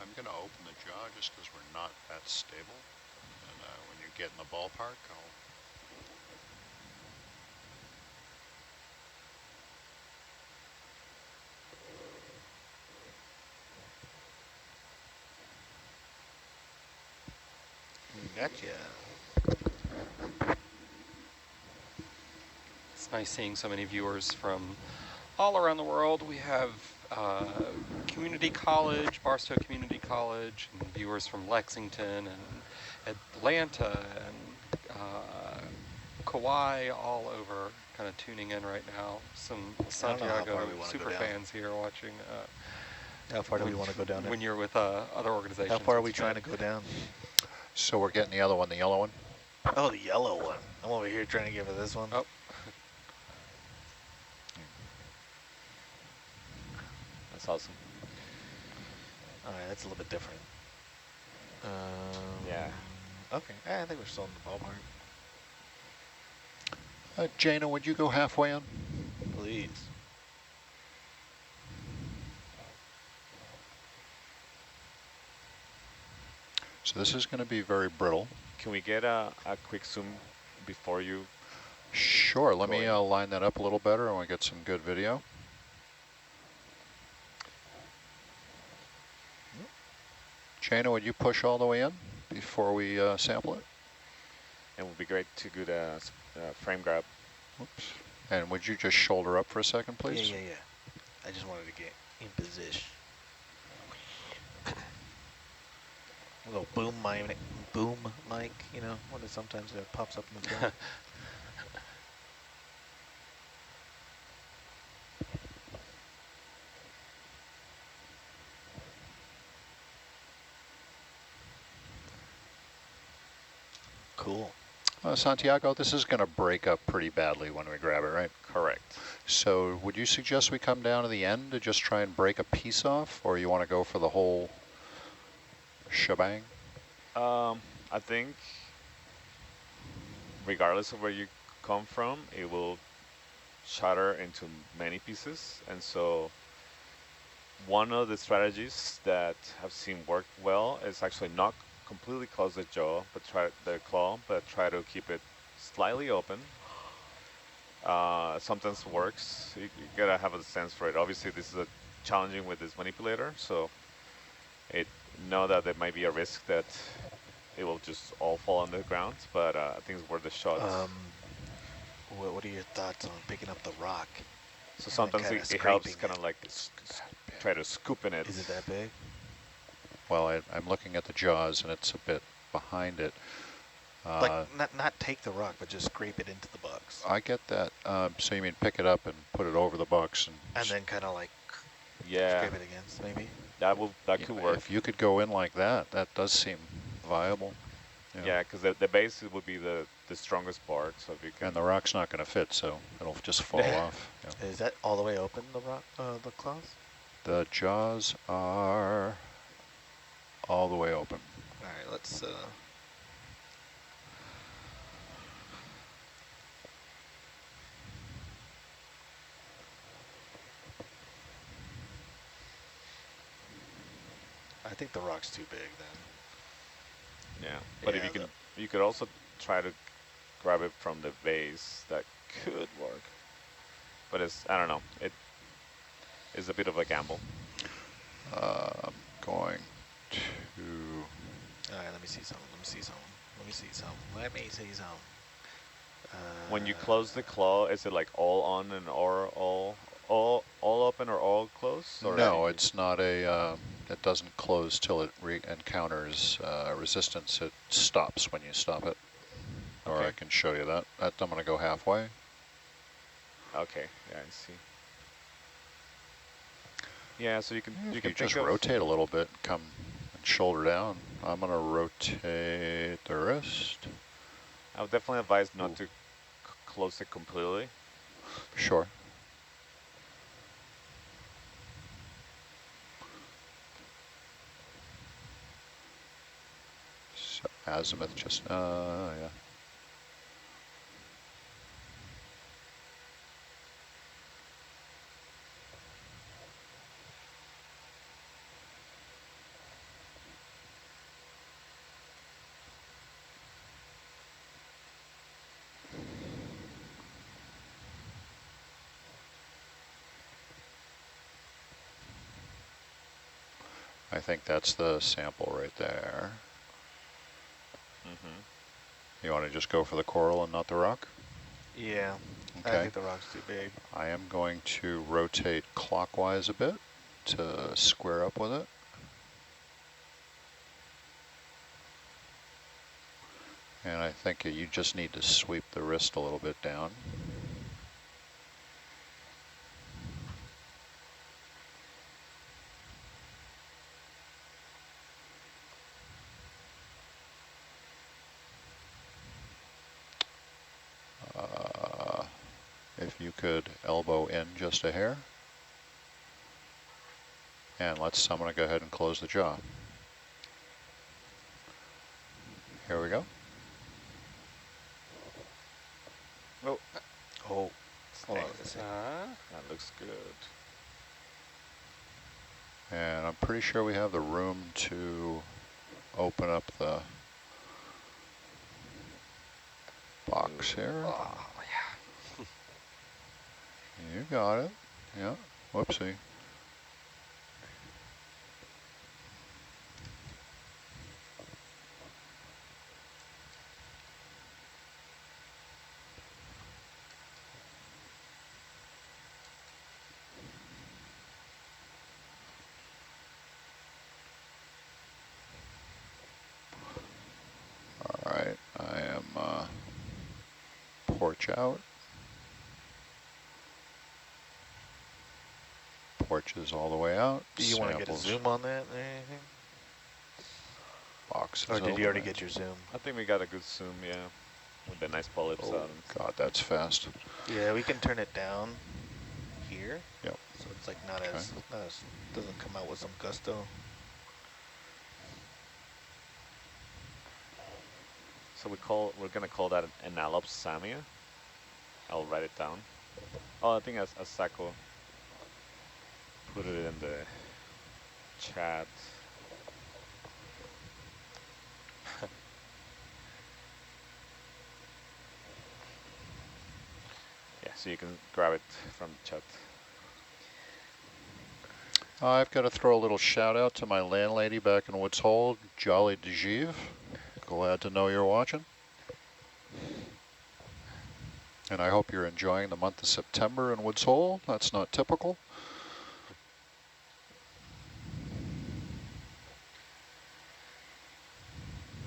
I'm going to open the jaw just because we're not that stable. And when you get in the ballpark, I'll... Gotcha. It's nice seeing so many viewers from all around the world. We have community college, Barstow Community College, and viewers from Lexington and Atlanta and Kauai, all over, kind of tuning in right now. Some Santiago super fans here watching. How far do we want to go down there? When you're with other organizations. How far are we trying to go down? So we're getting the other one, the yellow one? Oh, the yellow one. I'm over here trying to get for this one. Oh. That's awesome. All right, that's a little bit different. Yeah. Okay, I think we're still in the ballpark. Jana, would you go halfway in? Please. So this is going to be very brittle. Can we get a quick zoom before you? Sure, let me line that up a little better. I want to get some good video. Jana, would you push all the way in before we sample it? It would be great to do the frame grab. Whoops. And would you just shoulder up for a second, please? Yeah. I just wanted to get in position. A little boom mic, you know, when it sometimes pops up in the front. Cool. Santiago, this is going to break up pretty badly when we grab it, right? Correct. So would you suggest we come down to the end to just try and break a piece off, or you want to go for the whole shebang? I think regardless of where you come from, it will shatter into many pieces. And so one of the strategies that I've seen work well is actually not completely close the jaw, but try to keep it slightly open. Sometimes works. You gotta have a sense for it. Obviously, this is challenging with this manipulator, so know that there might be a risk that it will just all fall on the ground, but I think it's worth the shot. What are your thoughts on picking up the rock? So sometimes it helps kind of like try to scoop in it. Is it that big? Well, I'm looking at the jaws, and it's a bit behind it. Like, not take the rock, but just scrape it into the box. I get that. So you mean pick it up and put it over the box? And then kind of like scrape it against, maybe? That could work. If you could go in like that, that does seem viable. Yeah, because the base would be the strongest part. So if you can. And the rock's not going to fit, so it'll just fall off. Yeah. Is that all the way open, the rock, the claws? The jaws are all the way open. All right, let's... think the rock's too big then. Yeah, but if Yeah, you can, you could also try to grab it from the base. That could work, but it's, I don't know. It is a bit of a gamble. I'm going to. All right, let me see something. Let me see something. Let me see something. Let me see something. When you close the claw, is it like all on and or all open or all closed? Or No, it's not a. It doesn't close till it encounters resistance. It stops when you stop it. Or Okay. I can show you that. I'm going to go halfway. Okay, yeah, I see. Yeah, so you can If you can you just think of, rotate a little bit, come and shoulder down. I'm going to rotate the wrist. I would definitely advise not to close it completely. Sure. So azimuth just, yeah. I think that's the sample right there. You want to just go for the coral and not the rock? Yeah, I Okay. think the rock's too big. I am going to rotate clockwise a bit to square up with it. And I think you just need to sweep the wrist a little bit down. If you could elbow in just a hair. And I'm going to go ahead and close the jaw. Here we go. Oh, Oh, hold on thanks. a second. That looks good. And I'm pretty sure we have the room to open up the box here. Oh, yeah. You got it. Yeah. Whoopsie. All right. I am porch out. Porch is all the way out. Do you want to get a Samples. zoom on that or anything? Box is Or did you already open. get your zoom? I think we got a good zoom, yeah, with the nice polyps Oh, out. God, that's fast. Yeah, we can turn it down here. Yep. So it's like not as doesn't come out with some gusto. So we're gonna call that an enallopsammia. I'll write it down. Oh, I think as Sako put it in the chat. Yeah, so you can grab it from the chat. I've got to throw a little shout out to my landlady back in Woods Hole, Jolly DeGive. Glad to know you're watching. And I hope you're enjoying the month of September in Woods Hole. That's not typical.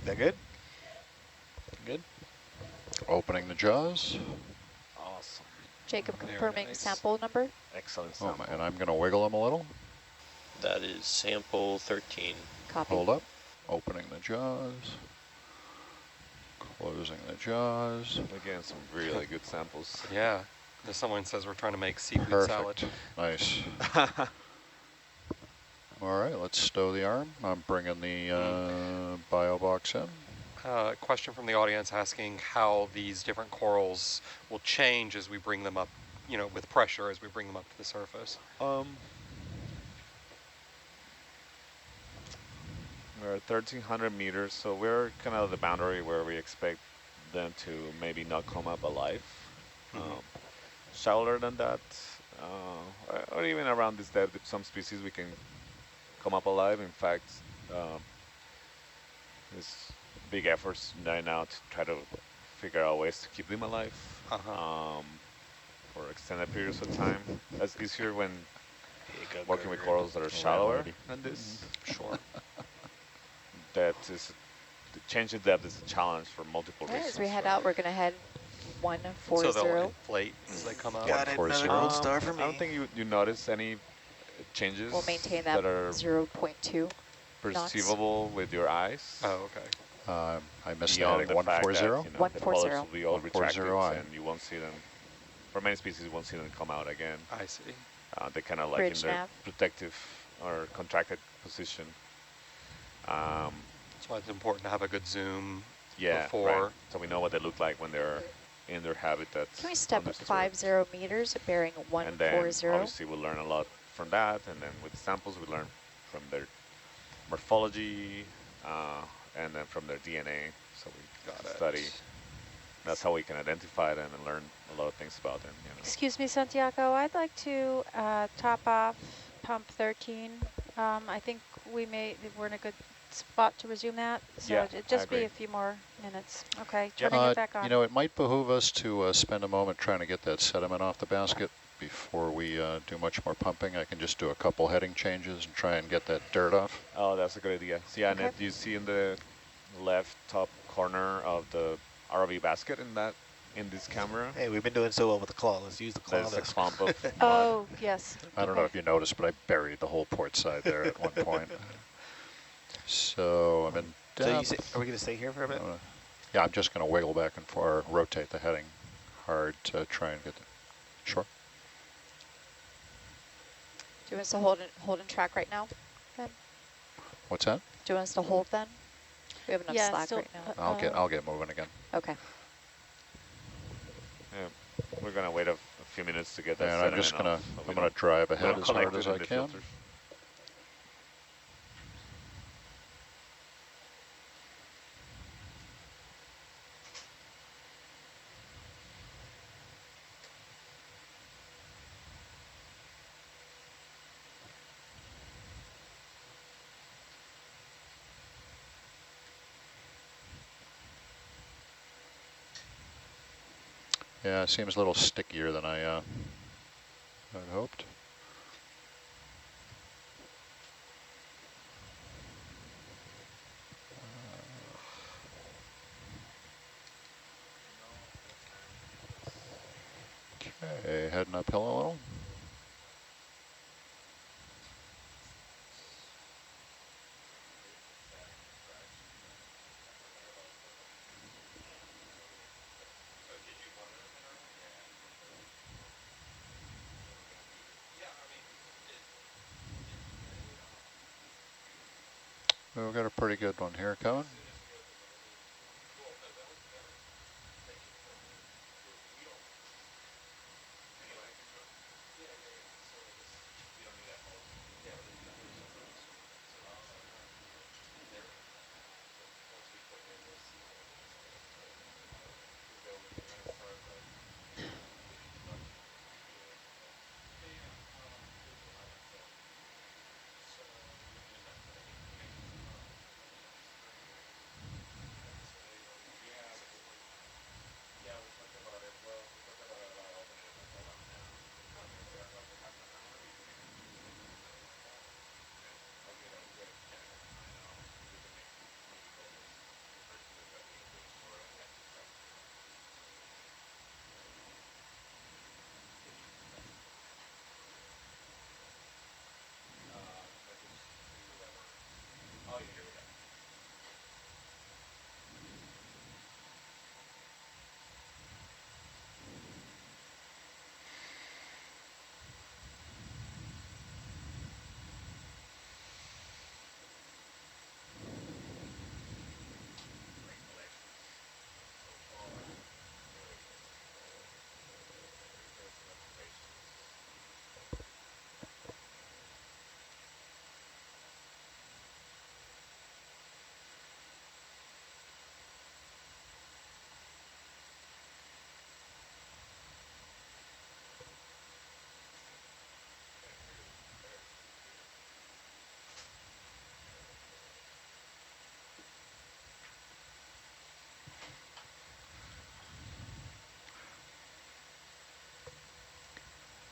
That good? Good? Opening the jaws. Awesome. Jacob Very confirming nice. sample number. Excellent Oh, sample. and I'm going to wiggle them a little. That is sample 13. Copy. Hold up. Opening the jaws. Closing the jaws. We're getting some really good samples. Yeah. There's someone says we're trying to make seafood Perfect. salad. Nice. All right, let's stow the arm. I'm bringing the bio box in. Question from the audience asking how these different corals will change as we bring them up, with pressure as we bring them up to the surface. We're at 1,300 meters, so we're kind of the boundary where we expect them to maybe not come up alive. Shallower than that, or even around this depth, some species we can come up alive. In fact, there's big efforts right now to try to figure out ways to keep them alive for extended periods of time. That's easier when working with corals that are shallower than this. Sure. Depth is the change in depth is a challenge for multiple All right, reasons. as we head out, we're going to head 140. So they'll inflate as they come out. Got it, another gold star for me. I don't think you notice any changes. We'll maintain that are 0.2 perceivable knots. with your eyes. Oh, okay. I missed Beyond heading the fact 140. that, you know, the polyps 140. will be all retracted 140. and you won't see them. For many species, you won't see them come out again. I see. They kind of like Bridge in their nav. protective or contracted position. That's why it's important to have a good zoom Yeah, before. right. So we know what they look like when they're in their habitats. Can we step up undisturbed. 50 meters at bearing And then 140? obviously we'll learn a lot from that, and then with samples we learn from their morphology, and then from their DNA. So we study. That's how we can identify them and learn a lot of things about them. You know. Excuse me, Santiago, I'd like to top off pump 13. I think we're in a good spot to resume that. So Yeah, it'd I just be agree. a few more minutes. Okay, Yep. turning it back on. You know, it might behoove us to spend a moment trying to get that sediment off the basket before we do much more pumping. I can just do a couple heading changes and try and get that dirt off. Oh, that's a good idea. So yeah, Okay. Ned, you see in the left top corner of the ROV basket in this camera, Hey, we've been doing so well with the claw. Let's use the claw. there's a clump of mud. Oh, yes. I don't know if you noticed, but I buried the whole port side there at one point. So I'm in So you depth. say, are we going to stay here for a bit? Yeah, I'm just going to wiggle back and forth, rotate the heading hard to try and get the... Sure. Do you want us to hold and track right now, then? What's that? Do you want us to hold then? We have enough Yeah, slack still, right now. I'll get moving again. Okay. Yeah, we're gonna wait a few minutes to get that And I'm sediment just gonna off, but we I'm gonna don't- drive we ahead don't as hard collect as it in I the can. filters. Yeah, it seems a little stickier than I had hoped. Okay, heading uphill a little. We've got a pretty good one here coming.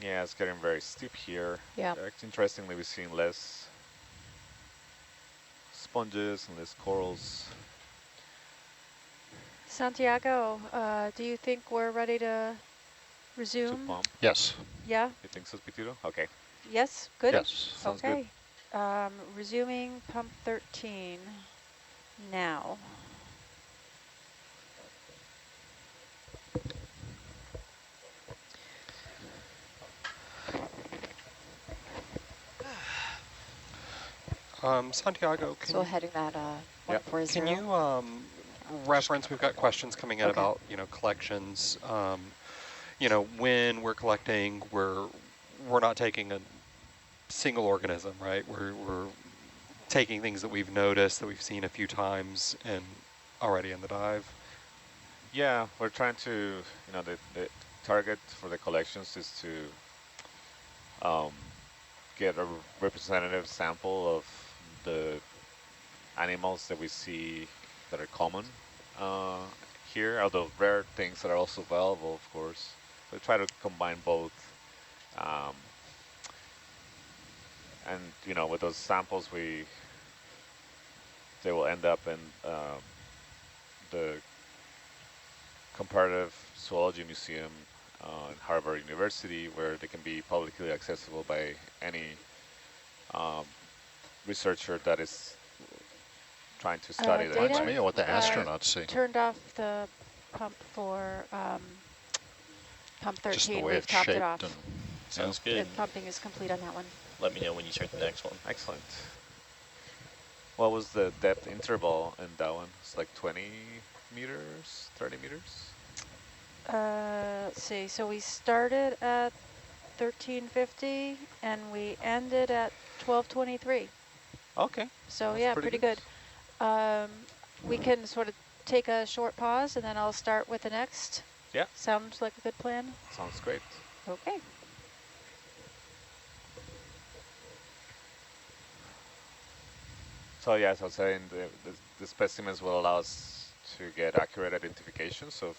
Yeah, it's getting very steep here. Yeah. Interestingly, we're seeing less sponges and less corals. Santiago, do you think we're ready to To resume? pump. Yes. Yeah? You think so, Pitiro? Okay. Yes? Good? Yes. Sounds good. Okay. Resuming pump 13 now. Santiago, So heading that Yep. 140. can you reference, we've got questions coming in Okay. about, collections, when we're collecting, we're not taking a single organism, right? We're taking things that we've noticed, that we've seen a few times and already in the dive. Yeah, we're trying to, the target for the collections is to get a representative sample of the animals that we see that are common here, although rare things that are also valuable, of course. We try to combine both. Um, and, with those samples, they will end up in the Comparative Zoology Museum in Harvard University, where they can be publicly accessible by any researcher that is trying to study them. Reminds Data, me of what the astronauts see. turned off the pump for pump 13. Just the way We've it's topped it shaped off. and Sounds The good. pumping is complete on that one. Let me know when you start the next one. Excellent. What was the depth interval in that one? It's like 20 meters, 30 meters? Let's see. So we started at 1350 and we ended at 1223. Okay. So That's yeah, pretty good. We can sort of take a short pause and then I'll start with the next. Yeah. Sounds like a good plan? Sounds great. Okay. So yeah, as I was saying, the specimens will allow us to get accurate identifications of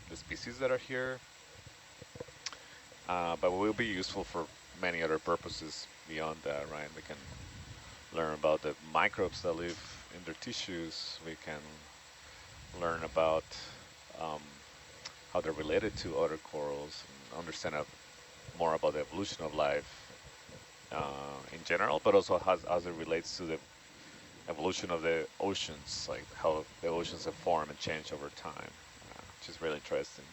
the species that are here, but will be useful for many other purposes beyond that, right? We can learn about the microbes that live in their tissues. We can learn about how they're related to other corals and understand more about the evolution of life in general, but also as it relates to the evolution of the oceans, like how the oceans have formed and changed over time, which is really interesting.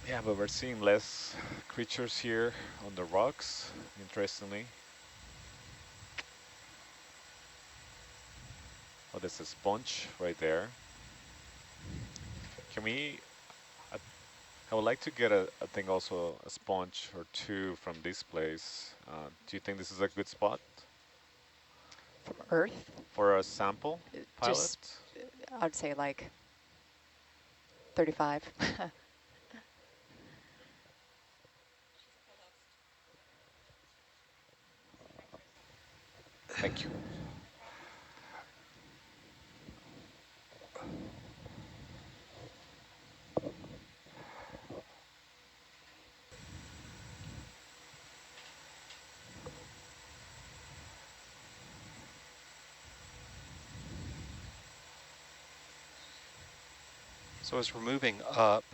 Yeah, but we're seeing less creatures here on the rocks, interestingly. Oh, there's a sponge right there. Can we, I would like to get I think also a sponge or two from this place. Do you think this is a good spot? From Earth? For a sample pilot? Just, I'd say like 35. Thank you. So as we're moving up,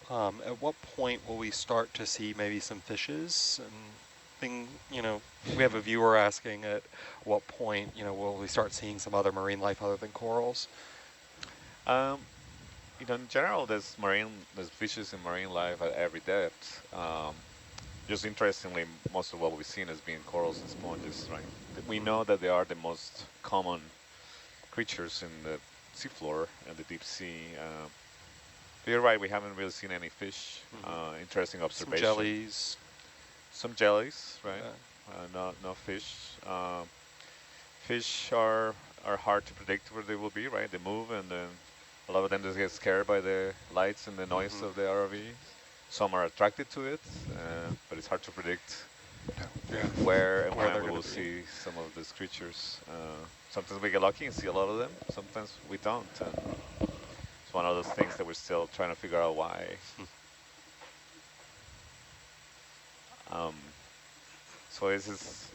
at what point will we start to see maybe some fishes and we have a viewer asking at what point, will we start seeing some other marine life other than corals? In general, there's fishes in marine life at every depth. Just interestingly, most of what we've seen has been corals and sponges, right? We know that they are the most common creatures in the seafloor and the deep sea. But you're right, we haven't really seen any fish. Interesting observation. Some jellies. Some jellies, right? Yeah. No fish. Fish are hard to predict where they will be, right? They move and then a lot of them just get scared by the lights and the noise of the ROV. Some are attracted to it, but it's hard to predict where and Where when they're we gonna will be. see some of these creatures. Sometimes we get lucky and see a lot of them. Sometimes we don't, and it's one of those things that we're still trying to figure out why. Um, so this is,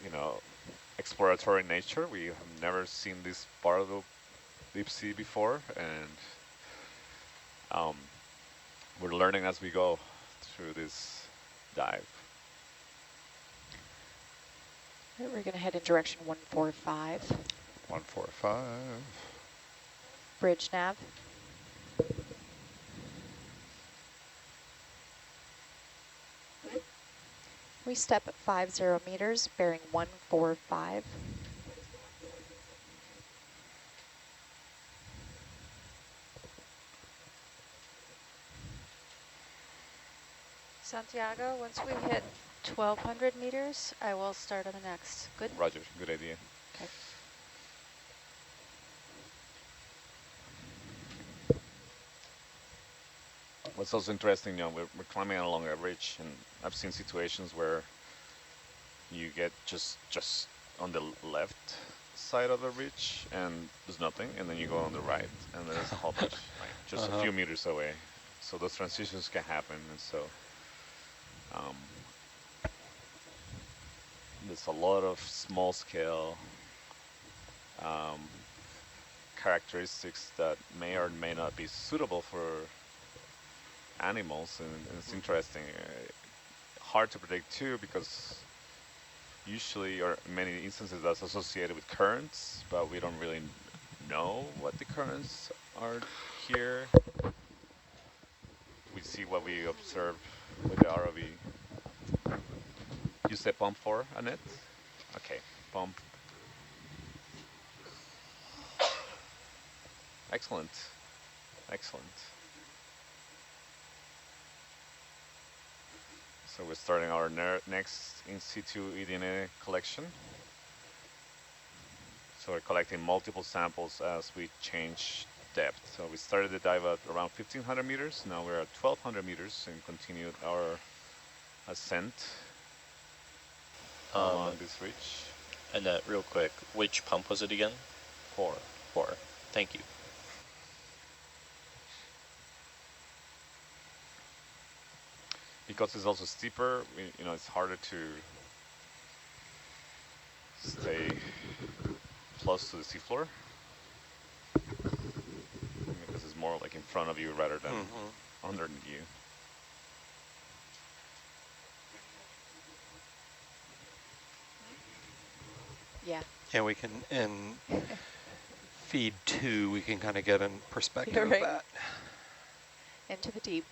exploratory nature. We have never seen this part of the deep sea before, and um, we're learning as we go through this dive. We're going to head in direction 145. 145. Bridge nav. We step at 50 meters, bearing 145. Santiago, once we hit 1,200 meters, I will start on the next. Good? Roger, good idea. Okay. What's also interesting, we're climbing along a ridge, and I've seen situations where you get just on the left side of the ridge and there's nothing, and then you go on the right and there's a whole bunch, just a few meters away. So those transitions can happen, and so there's a lot of small scale characteristics that may or may not be suitable for animals, and it's interesting. Hard to predict too, because usually, or in many instances, that's associated with currents, but we don't really know what the currents are here. We see what we observe with the ROV. You said pump 4, Annette? Okay, pump. Excellent, excellent. So we're starting our next in situ eDNA collection. So we're collecting multiple samples as we change depth. So we started the dive at around 1,500 meters. Now we're at 1,200 meters and continued our ascent along this ridge. And real quick, which pump was it again? 4. 4. Thank you. Because it's also steeper, it's harder to stay close to the seafloor, because it's more like in front of you rather than underneath you. Yeah. Yeah, we can, in feed 2, we can kind of get a perspective of that. Into the deep.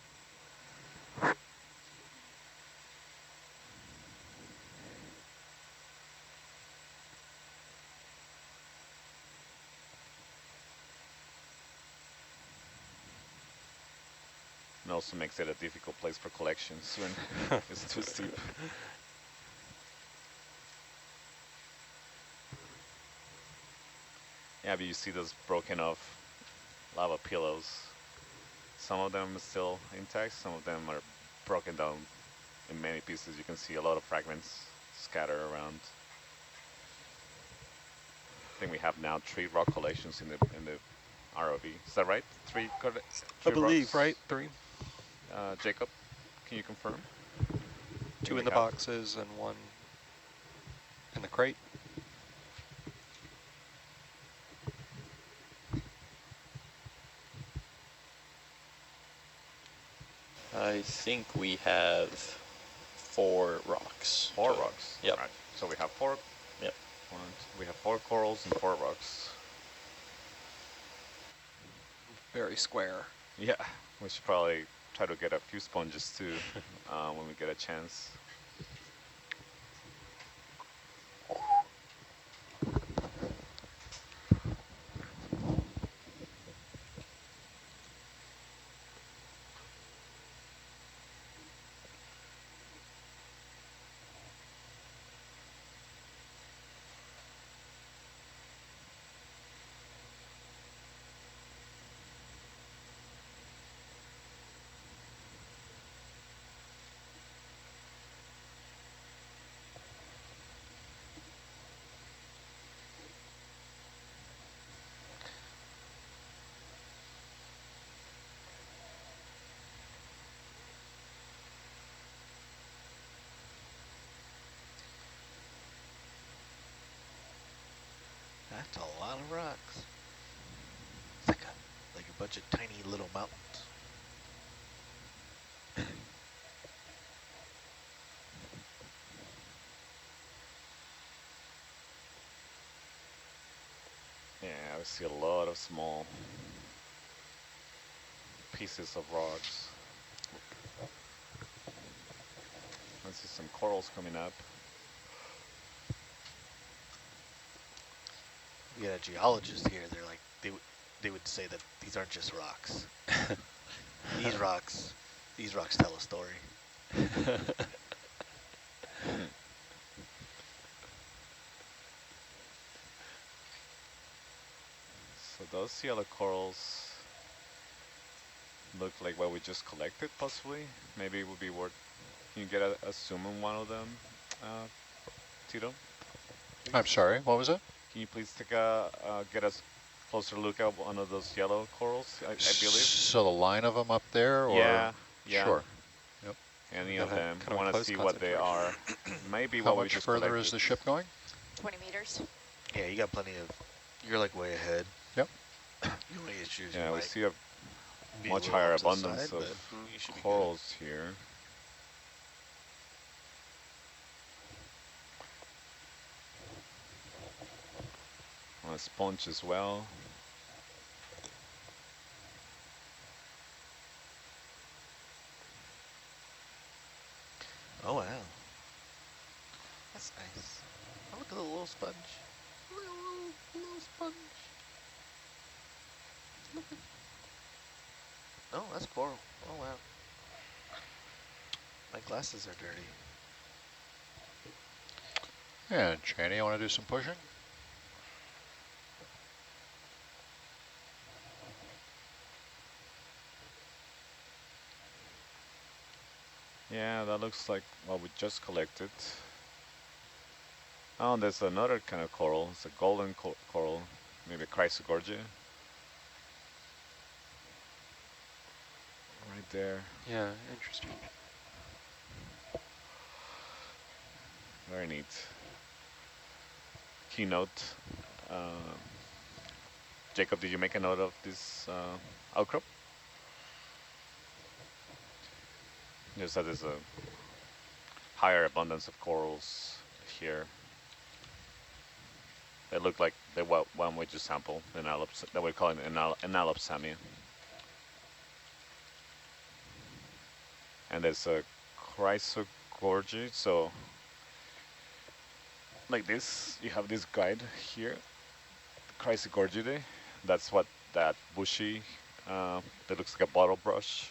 It also makes it a difficult place for collections when it's too steep. Yeah, but you see those broken off lava pillows. Some of them are still intact, some of them are broken down in many pieces. You can see a lot of fragments scattered around. I think we have now 3 rock collections in the ROV. Is that right? 3 I believe, rocks? right? 3. Jacob, can you confirm? 2 in the boxes and 1 in the crate. I think we have 4 rocks. 4 rocks? Yep. Right. So we have 4. Yep. We have 4 corals and 4 rocks. Very square. Yeah, we should probably try to get a few sponges too when we get a chance. That's a lot of rocks. It's like a bunch of tiny little mountains. Yeah, I see a lot of small pieces of rocks. I see some corals coming up. We had a geologist here. They're like, they would say that these aren't just rocks. These rocks tell a story. So those yellow corals look like what we just collected, possibly. Maybe it would be worth. Can you get a zoom on one of them, Tito? Please? I'm sorry, what was it? Can you please take get a closer look at one of those yellow corals? I believe. So the line of them up there, or Yeah. sure. Yep. Any Got of them. kind of Want to close see what they are. Maybe How what we much just further collected. is the ship going? 20 meters. Yeah, you got plenty of. You're like way ahead. Yep. You only issues. Yeah, you we might see a be much little higher off to the abundance side, of but you should be good. corals here. On a sponge as well. Oh wow, that's nice. Oh, look at the little sponge. Little sponge. Look at. Oh, that's coral. Oh wow. My glasses are dirty. And Janie, you want to do some pushing? Yeah, that looks like what we just collected. Oh, there's another kind of coral. It's a golden coral, maybe Chrysogorgia. Right there. Yeah, interesting. Very neat. Keynote. Jacob, did you make a note of this outcrop? Just that there's a higher abundance of corals here. They look like the one we just sampled, that we call it enallopsammia. And there's a chrysogorgia, so like this, you have this guide here, chrysogorgidae. That's what that bushy, that looks like a bottle brush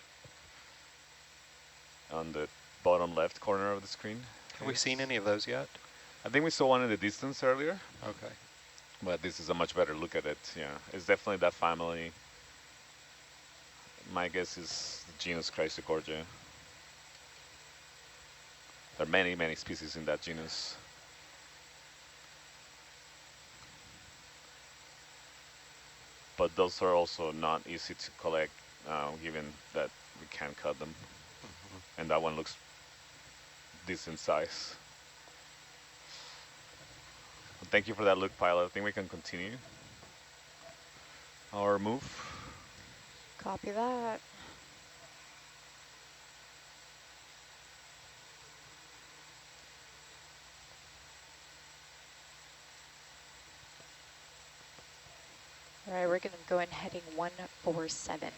on the bottom left corner of the screen. Have we seen any of those yet? I think we saw one in the distance earlier, Okay. but this is a much better look at it. Yeah, it's definitely that family. My guess is the genus Chrysogorgia. There are many, many species in that genus. But those are also not easy to collect, given that we can't cut them. And that one looks decent size. Well, thank you for that look, pilot. I think we can continue our move. Copy that. All right, we're going to go in heading 147.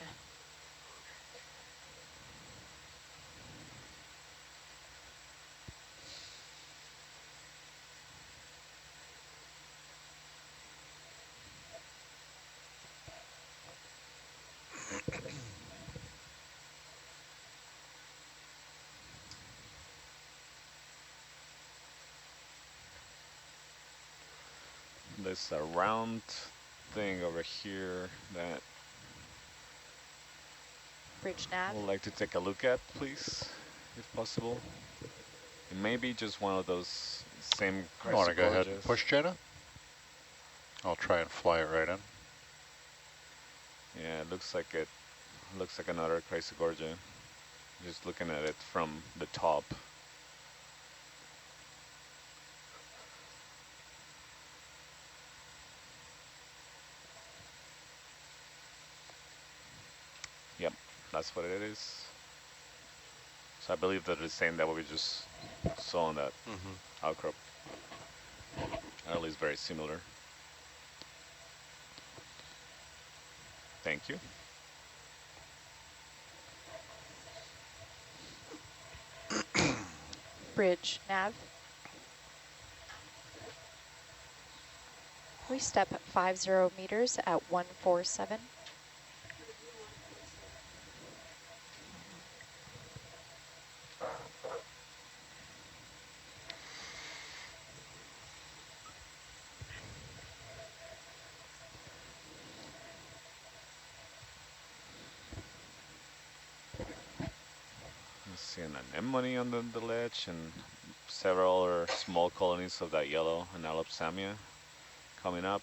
There's a round thing over here that Bridge nav. I would like to take a look at, please, if possible. It may be just one of those same You want to go ahead and Chrysogorgias. push, Jenna? I'll try and fly it right in. Yeah, it looks like another Chrysogorgia. Just looking at it from the top. That's what it is. So I believe that it's saying that what we just saw on that outcrop, or at least very similar. Thank you. Bridge, nav. We step at 50 meters at 147. Let's see an anemone on the ledge and several other small colonies of that yellow enallopsammia coming up.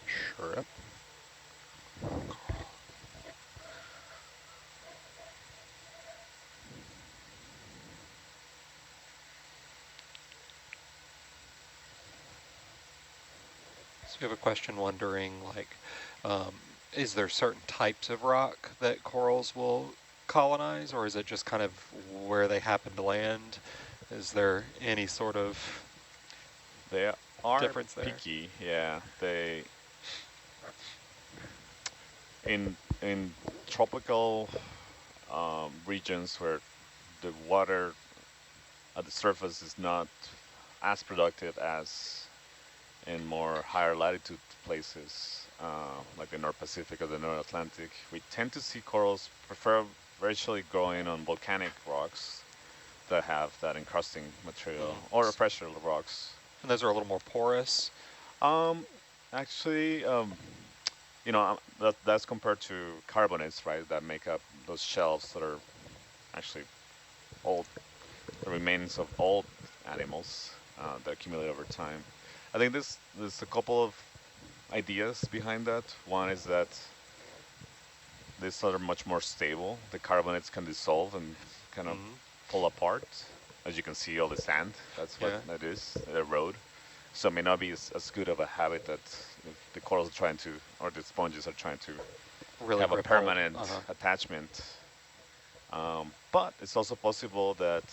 Shrimp. So we have a question wondering, like, is there certain types of rock that corals will colonize, or is it just kind of where they happen to land? Is there any sort of They are difference there? picky, yeah. They in tropical regions where the water at the surface is not as productive as in more higher latitude places, like the North Pacific or the North Atlantic, we tend to see corals preferentially growing on volcanic rocks that have that encrusting material, or pressure rocks. And those are a little more porous? Actually, you know, that's compared to carbonates, right, that make up those shells that are actually old, the remains of old animals that accumulate over time. I think there's a couple of ideas behind that. One is that these are much more stable. The carbonates can dissolve and kind of pull apart. As you can see, all the sand, that's what that is, the erode. So it may not be as good of a habitat if the corals are trying to, or the sponges are trying to Really have a repel. permanent attachment. But it's also possible that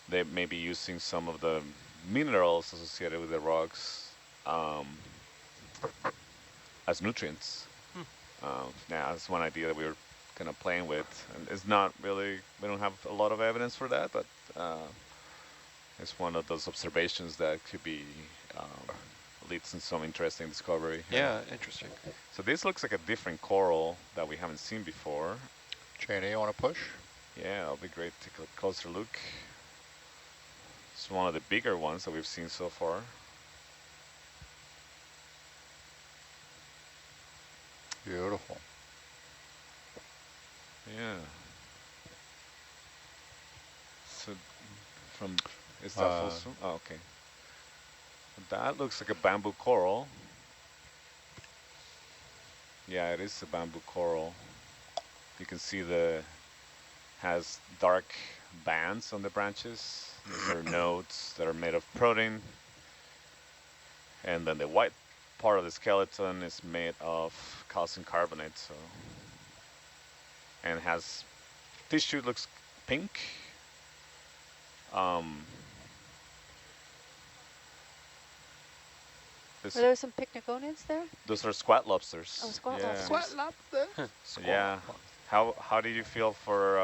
they may be using some of the minerals associated with the rocks as nutrients. Now, that's one idea that we were kind of playing with. And it's not really, we don't have a lot of evidence for that, but it's one of those observations that could be leads in some interesting discovery. Yeah, interesting. So this looks like a different coral that we haven't seen before. Janie, you want to push? Yeah, it'll be great to take a closer look. It's one of the bigger ones that we've seen so far. Beautiful. Yeah. So from, is that full zoom? Oh, okay. That looks like a bamboo coral. Yeah, it is a bamboo coral. You can see has dark bands on the branches. These are nodes that are made of protein. And then the white part of the skeleton is made of calcium carbonate. So, and has tissue, looks pink. Were there some picnogonids there? Those are squat lobsters. Oh, squat yeah. lobsters. Squat lobster. Yeah. How did you feel for